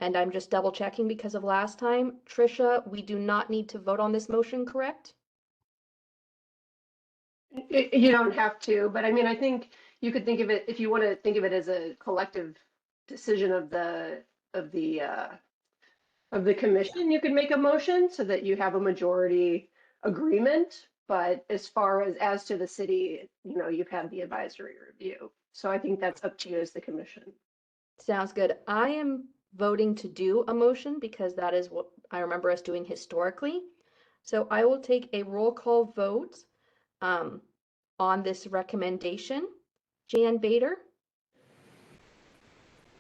And I'm just double checking because of last time. Trisha, we do not need to vote on this motion, correct? You don't have to, but I mean, I think you could think of it, if you want to think of it as a collective decision of the commission, you could make a motion so that you have a majority agreement. But as far as to the city, you know, you've had the advisory review. So I think that's up to you as the commission. Sounds good. I am voting to do a motion because that is what I remember us doing historically. So I will take a roll call vote on this recommendation. Jan Bader,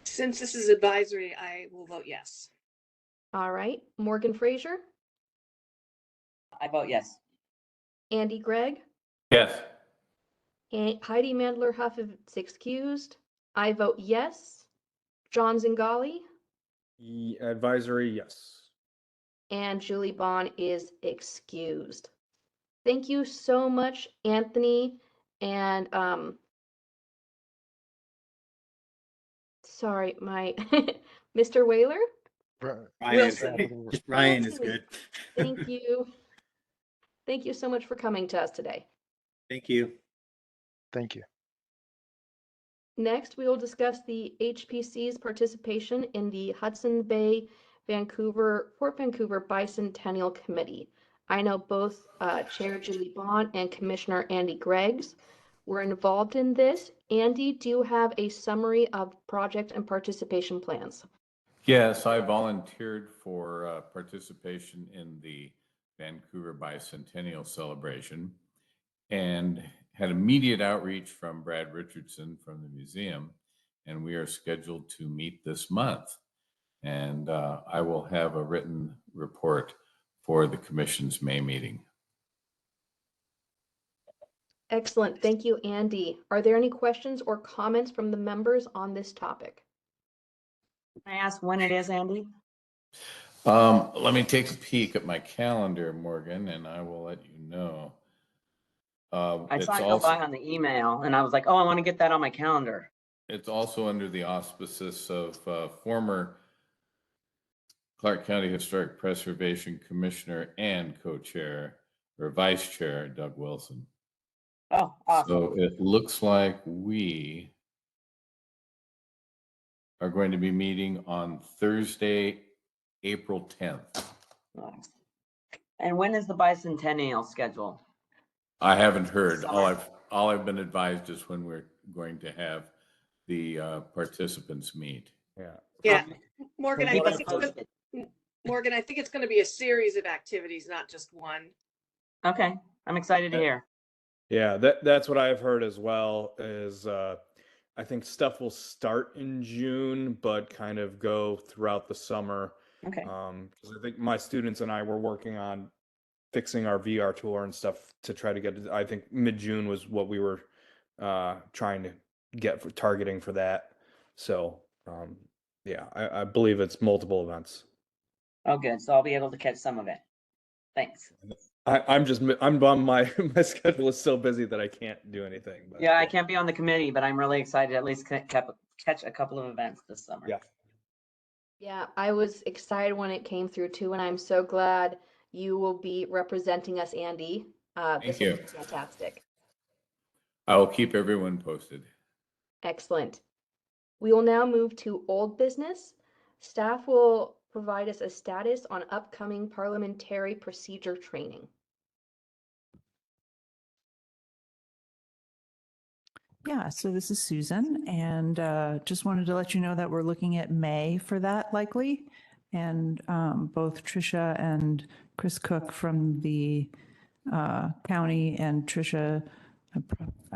Since this is advisory, I will vote yes. All right, Morgan Fraser, I vote yes. Andy Gregg, Yes. and Heidi Mandler Huff is excused. I vote yes. John Zingali Advisory, yes. and Julie Bond is excused. Thank you so much, Anthony, and sorry, my Mr. Whaler. Ryan, Wilson. just Ryan is Wilson. good. Thank you. Thank you so much for coming to us today. Thank you. Thank you. Next, we will discuss the HPC's participation in the Hudson Bay Port Vancouver Bicentennial Committee. I know both Chair Julie Bond and Commissioner Andy Greggs were involved in this. Andy, do you have a summary of project and participation plans? Yes, I volunteered for participation in the Vancouver Bicentennial celebration and had immediate outreach from Brad Richardson from the museum, and we are scheduled to meet this month. And I will have a written report for the commission's May meeting. Excellent. Thank you, Andy. Are there any questions or comments from the members on this topic? Can I ask when it is, Andy? Let me take a peek at my calendar, Morgan, and I will let you know. I It's saw it go by on the email and I was like, oh, I want to get that on my calendar. It's also under the auspices of former Clark County Historic Preservation Commissioner and co-chair or vice chair Doug Wilson. Oh, awesome. So it looks like we are going to be meeting on Thursday, April 10th. Nice. And when is the bicentennial schedule? I haven't heard. Summer. All I've been advised is when we're going to have the participants meet. Yeah. Yeah, Morgan, I Keep think us it's gonna, posted. Morgan, I think it's gonna be a series of activities, not just one. Okay, I'm excited to hear. Yeah, that's what I've heard as well is I think stuff will start in June, but kind of go throughout the summer. Okay. Because I think my students and I were working on fixing our VR tour and stuff to try to get, I think mid-June was what we were trying to get for targeting for that. So yeah, I believe it's multiple events. Oh, good. So I'll be able to catch some of it. Thanks. I'm bummed my schedule is so busy that I can't do anything. But, Yeah, I can't be on the committee, but I'm really excited to at least catch a couple of events this summer. Yeah. Yeah, I was excited when it came through too, and I'm so glad you will be representing us, Andy. This you. will be fantastic. I will keep everyone posted. Excellent. We will now move to old business. Staff will provide us a status on upcoming parliamentary procedure training. Yeah, so this is Susan, and just wanted to let you know that we're looking at May for that likely. And both Tricia and Chris Cook from the county and Tricia,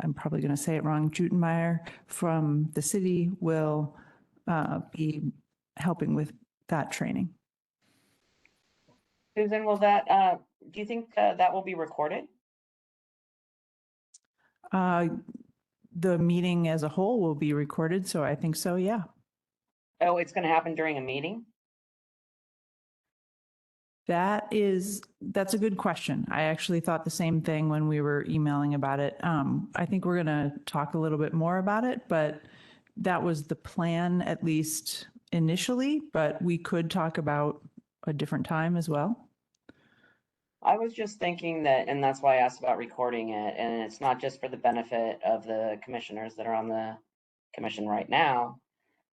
I'm probably going to say it wrong, Jutenmeyer from the city will be helping with that training. Susan, will that, do you think that will be recorded? The meeting as a whole will be recorded, so I think so, yeah. Oh, it's going to happen during a meeting? That's a good question. I actually thought the same thing when we were emailing about it. I think we're going to talk a little bit more about it, but that was the plan, at least initially, but we could talk about a different time as well. I was just thinking that, and that's why I asked about recording it, and it's not just for the benefit of the commissioners that are on the commission right now,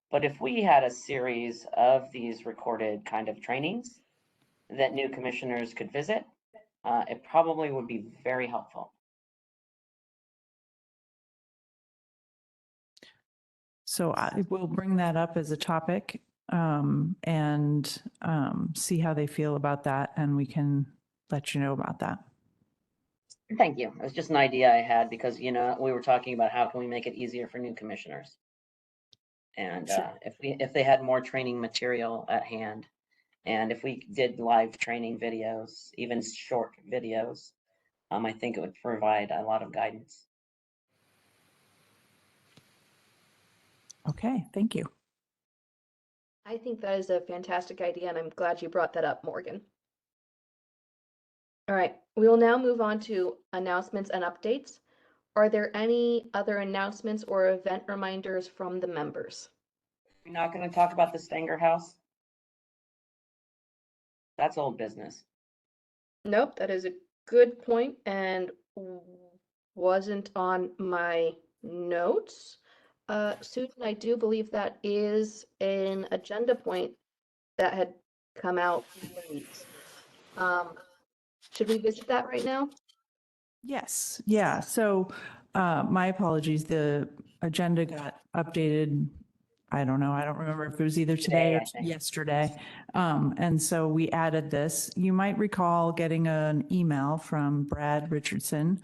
but if we had a series of these recorded kind of trainings that new commissioners could visit, it probably would be very helpful. So I will bring that up as a topic and see how they feel about that, and we can let you know about that. Thank you. It was just an idea I had because, you know, we were talking about how can we make it easier for new commissioners. And Sure. if they had more training material at hand, and if we did live training videos, even short videos, I think it would provide a lot of guidance. Okay, thank you. I think that is a fantastic idea, and I'm glad you brought that up, Morgan. All right, we will now move on to announcements and updates. Are there any other announcements or event reminders from the members? We're not going to talk about the Stanger House. That's old business. Nope, that is a good point and wasn't on my notes. Susan, I do believe that is an agenda point that had come out late. Should we visit that right now? Yes, yeah. So my apologies, the agenda got updated. I don't know. I don't remember if it was either today Today, or I think. yesterday. And so we added this. You might recall getting an email from Brad Richardson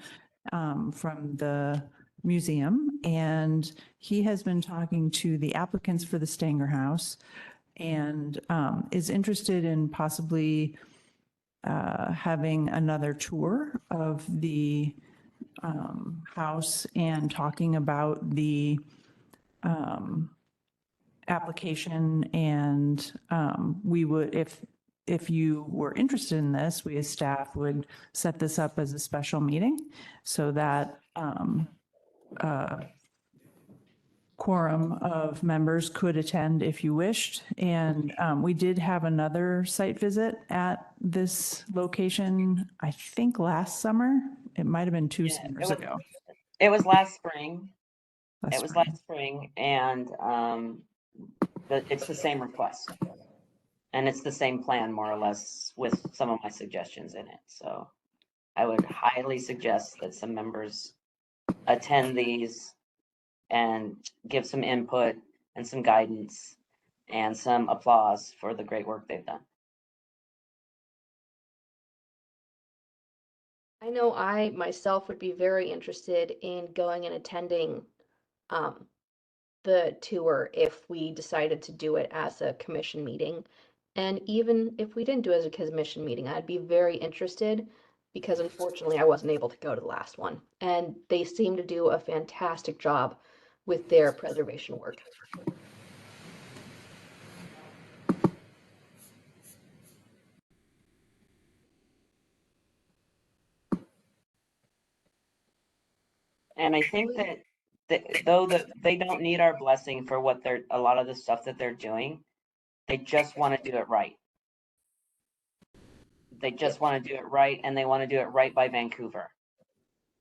from the museum, and he has been talking to the applicants for the Stanger House and is interested in possibly having another tour of the house and talking about the application. And we would, if you were interested in this, we as staff would set this up as a special meeting so that quorum of members could attend if you wished. And we did have another site visit at this location, I think last summer. It might have been two Yeah, summers ago. It was last spring. Last It was spring. last spring, and it's the same request. And it's the same plan, more or less, with some of my suggestions in it. So I would highly suggest that some members attend these and give some input and some guidance and some applause for the great work they've done. I know I myself would be very interested in going and attending the tour if we decided to do it as a commission meeting. And even if we didn't do it as a commission meeting, I'd be very interested because unfortunately I wasn't able to go to the last one. And they seem to do a fantastic job with their preservation work. And I think that though that they don't need our blessing for what a lot of the stuff that they're doing, they just want to do it right. They just want to do it right, and they want to do it right by Vancouver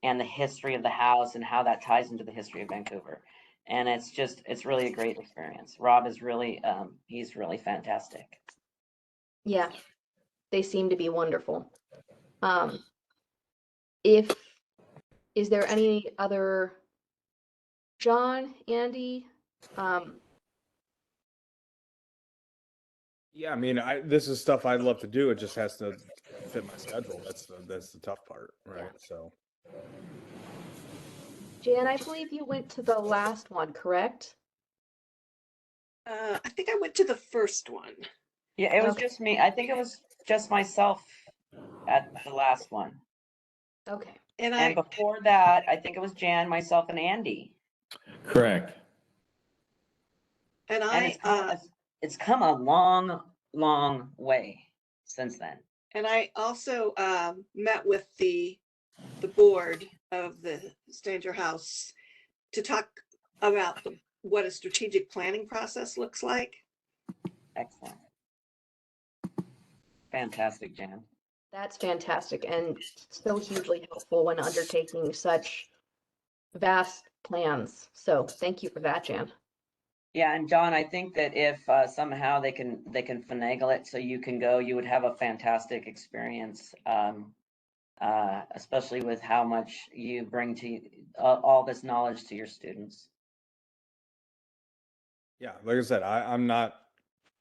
and the history of the house and how that ties into the history of Vancouver. And it's really a great experience. Rob is really, he's really fantastic. Yeah, they seem to be wonderful. Is there any other, John, Andy? Yeah, I mean, this is stuff I'd love to do. It just has to fit my schedule. That's the tough part, right? So Jan, I believe you went to the last one, correct? I think I went to the first one. Yeah, it was Okay. just me. I think it was just myself at the last one. Okay. And before that, I think it was Jan, myself, and Andy. Correct. And And it's come a long, long way since then. And I also met with the board of the Stanger House to talk about what a strategic planning process looks like. Excellent. Fantastic, Jan. That's fantastic and so hugely helpful when undertaking such vast plans. So thank you for that, Jan. Yeah, and John, I think that if somehow they can finagle it so you can go, you would have a fantastic experience, especially with how much you bring to all this knowledge to your students. yeah, like I said, I'm not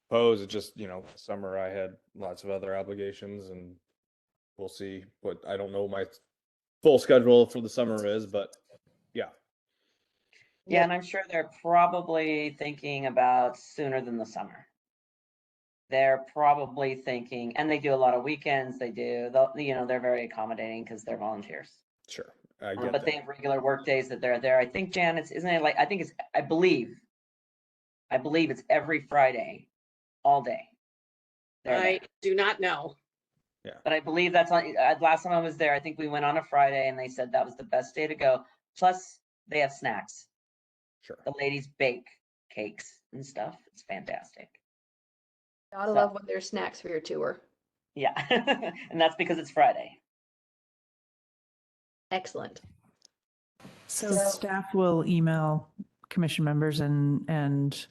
opposed. It just, summer I had lots of other obligations, and we'll see. But I don't know my full schedule for the summer is, but yeah. Yeah, and I'm sure they're probably thinking about sooner than the summer. They're probably thinking, and they do a lot of weekends. They're very accommodating because they're volunteers. Sure, I get But that. they have regular work days that they're there. I think, Jan, isn't it like, I believe it's every Friday, all day. They're I there. do not know. But I believe that's on, last time I was there, I think we went on a Friday and they said that was the best day to go. Plus, they have snacks. Sure. The ladies bake cakes and stuff. It's fantastic. Gotta So- love when there's snacks for your tour. Yeah, and that's because it's Friday. Excellent. So staff will email commission members and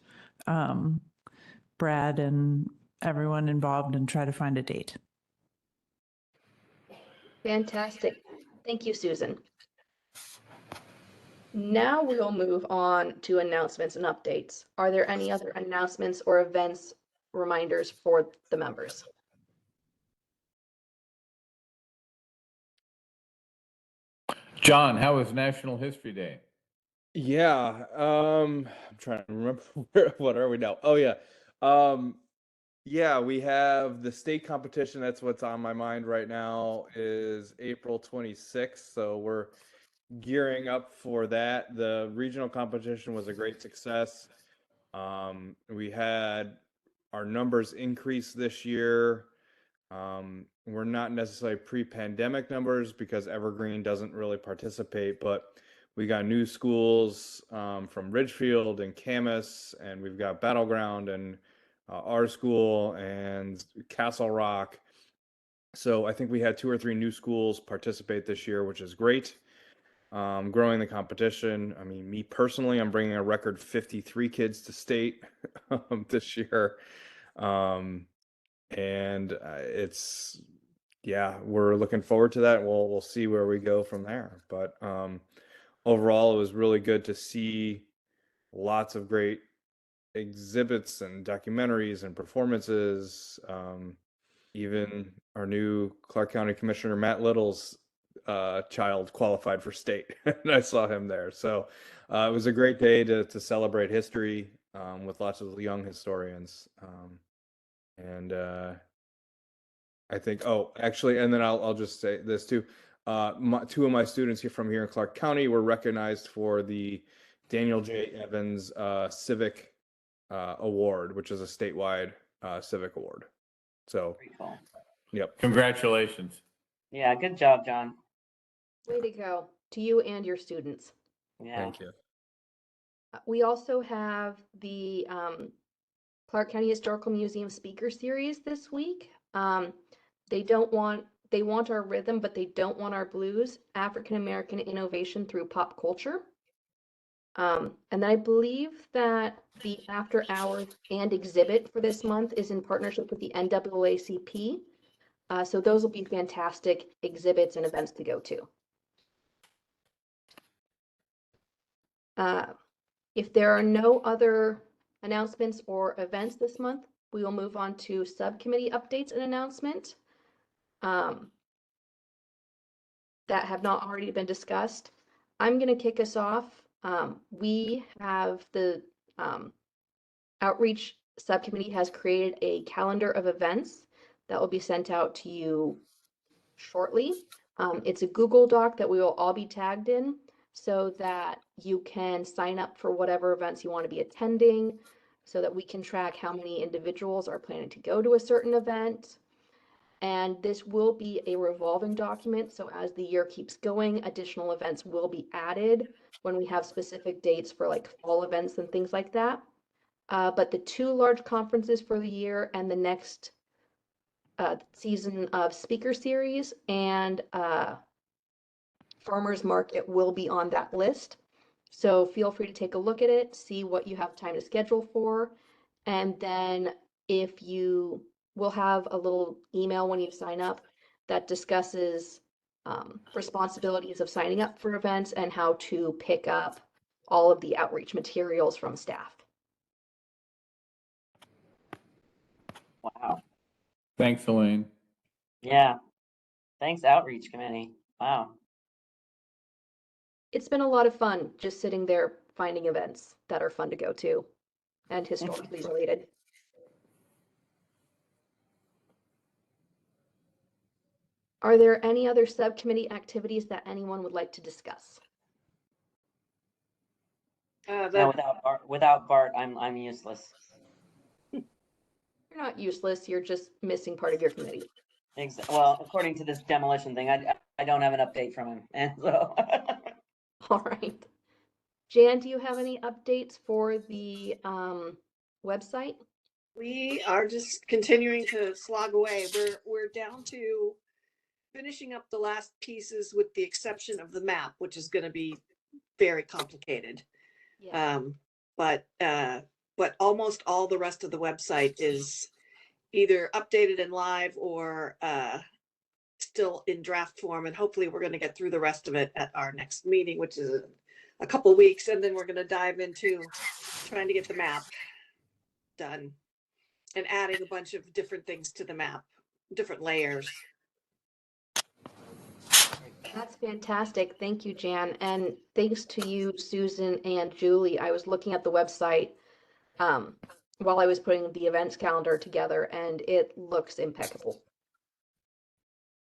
Brad and everyone involved and try to find a date. Fantastic. Thank you, Susan. Now we'll move on to announcements and updates. Are there any other announcements or events reminders for the members? John, how was National History Day? Yeah, I'm trying to remember what are we now? Oh yeah. Yeah, we have the state competition. That's what's on my mind right now is April 26th. So we're gearing up for that. The regional competition was a great success. We had our numbers increase this year. We're not necessarily pre-pandemic numbers because Evergreen doesn't really participate, but we got new schools from Ridgefield and Camas, and we've got Battleground and our school and Castle Rock. So I think we had 2 or 3 new schools participate this year, which is great. Growing the competition. I mean, me personally, I'm bringing a record 53 kids to state this year. It's, yeah, we're looking forward to that. We'll see where we go from there. But overall, it was really good to see lots of great exhibits and documentaries and performances. Even our new Clark County Commissioner Matt Little's child qualified for state, and I saw him there. So it was a great day to celebrate history with lots of young historians. I think, oh, actually, and then I'll just say this too. 2 of my students from here in Clark County were recognized for the Daniel J. Evans Civic Award, which is a statewide civic award. So, Pretty cool. yep. Congratulations. Yeah, good job, John. Way to go to you and your students. Yeah. Thank you. We also have the Clark County Historical Museum Speaker Series this week. They want our rhythm, but they don't want our blues, African American innovation through pop culture. And then I believe that the after hours and exhibit for this month is in partnership with the NAACP. So those will be fantastic exhibits and events to go to. If there are no other announcements or events this month, we will move on to subcommittee updates and announcement that have not already been discussed. I'm going to kick us off. We have the outreach subcommittee has created a calendar of events that will be sent out to you shortly. It's a Google Doc that we will all be tagged in so that you can sign up for whatever events you want to be attending, so that we can track how many individuals are planning to go to a certain event. And this will be a revolving document. So as the year keeps going, additional events will be added when we have specific dates for like fall events and things like that. But the 2 large conferences for the year and the next season of speaker series and farmers market will be on that list. So feel free to take a look at it, see what you have time to schedule for. And then if you will have a little email when you sign up that discusses responsibilities of signing up for events and how to pick up all of the outreach materials from staff. Wow. Thanks, Elaine. Yeah. Thanks, Outreach Committee. Wow. It's been a lot of fun just sitting there finding events that are fun to go to and historically related. Are there any other subcommittee activities that anyone would like to discuss? No, The without Bart, I'm useless. You're not useless, you're just missing part of your committee. Well, according to this demolition thing, I don't have an update from him, and so. All right. Jan, do you have any updates for the website? We are just continuing to slog away. We're down to finishing up the last pieces with the exception of the map, which is going to be very complicated. Yeah. But almost all the rest of the website is either updated and live or still in draft form. And hopefully we're going to get through the rest of it at our next meeting, which is a couple weeks. And then we're going to dive into trying to get the map done and adding a bunch of different things to the map, different layers. That's fantastic. Thank you, Jan. And thanks to you, Susan and Julie. I was looking at the website while I was putting the events calendar together, and it looks impeccable.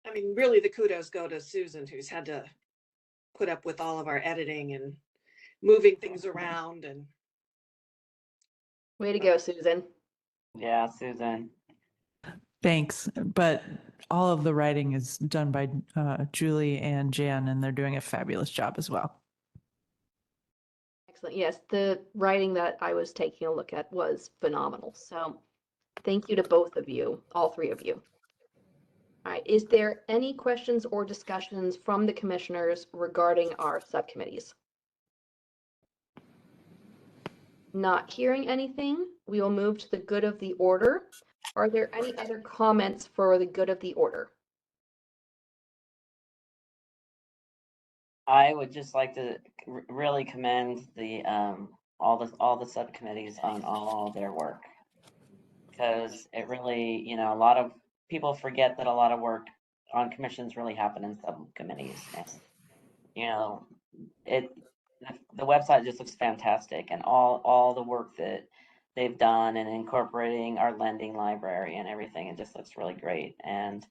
I mean, really the kudos go to Susan, who's had to put up with all of our editing and moving things around. And Way to go, Susan. Yeah, Susan. Thanks. But all of the writing is done by Julie and Jan, and they're doing a fabulous job as well. Excellent. Yes, the writing that I was taking a look at was phenomenal. So thank you to both of you, all three of you. All right, is there any questions or discussions from the commissioners regarding our subcommittees? Not hearing anything, we will move to the good of the order. Are there any other comments for the good of the order? I would just like to really commend the all the subcommittees on all their work, because it really, you know, a lot of people forget that a lot of work on commissions really happen in subcommittees, and you know, the website just looks fantastic, and all the work that they've done and incorporating our lending library and everything, it just looks really great. And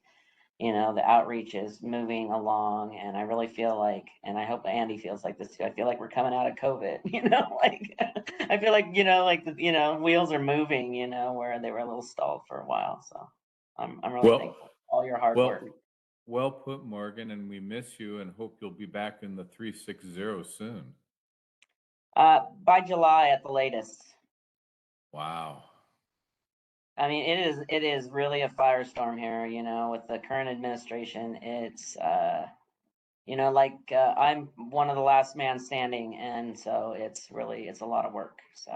you know, the outreach is moving along, and I really feel like, and I hope Andy feels like this too, I feel like we're coming out of COVID, you know, like I feel like, you know, like the, you know, wheels are moving, you know, where they were a little stalled for a while. So I'm really thankful for all your hard work. Well put, Morgan, and we miss you and hope you'll be back in the 360 soon. By July at the latest. Wow. I mean, it is really a firestorm here, you know, with the current administration. It's, you know, like I'm one of the last man standing, and so it's a lot of work. So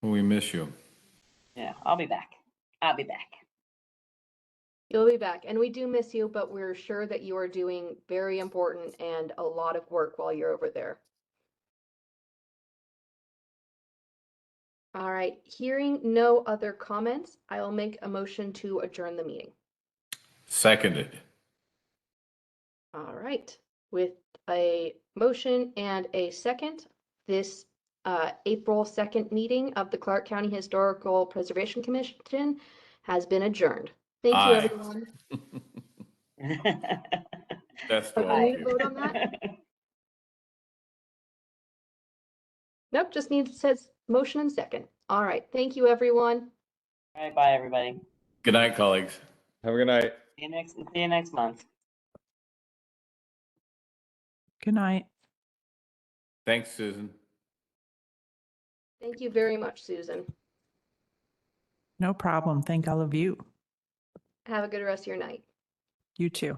We miss you. yeah, I'll be back. I'll be back. You'll be back, and we do miss you, but we're sure that you are doing very important and a lot of work while you're over there. All right, hearing no other comments, I will make a motion to adjourn the meeting. Seconded. All right, with a motion and a second, this April 2nd meeting of the Clark County Historical Preservation Commission has been adjourned. Thank you, Aye. everyone. That's Do all. we need to vote on that? Nope, just needs, says motion and second. All right, thank you, everyone. All right, bye everybody. Good night, colleagues. Have a good night. See you next month. Good night. Thanks, Susan. Thank you very much, Susan. No problem. Thank all of you. Have a good rest of your night. You too.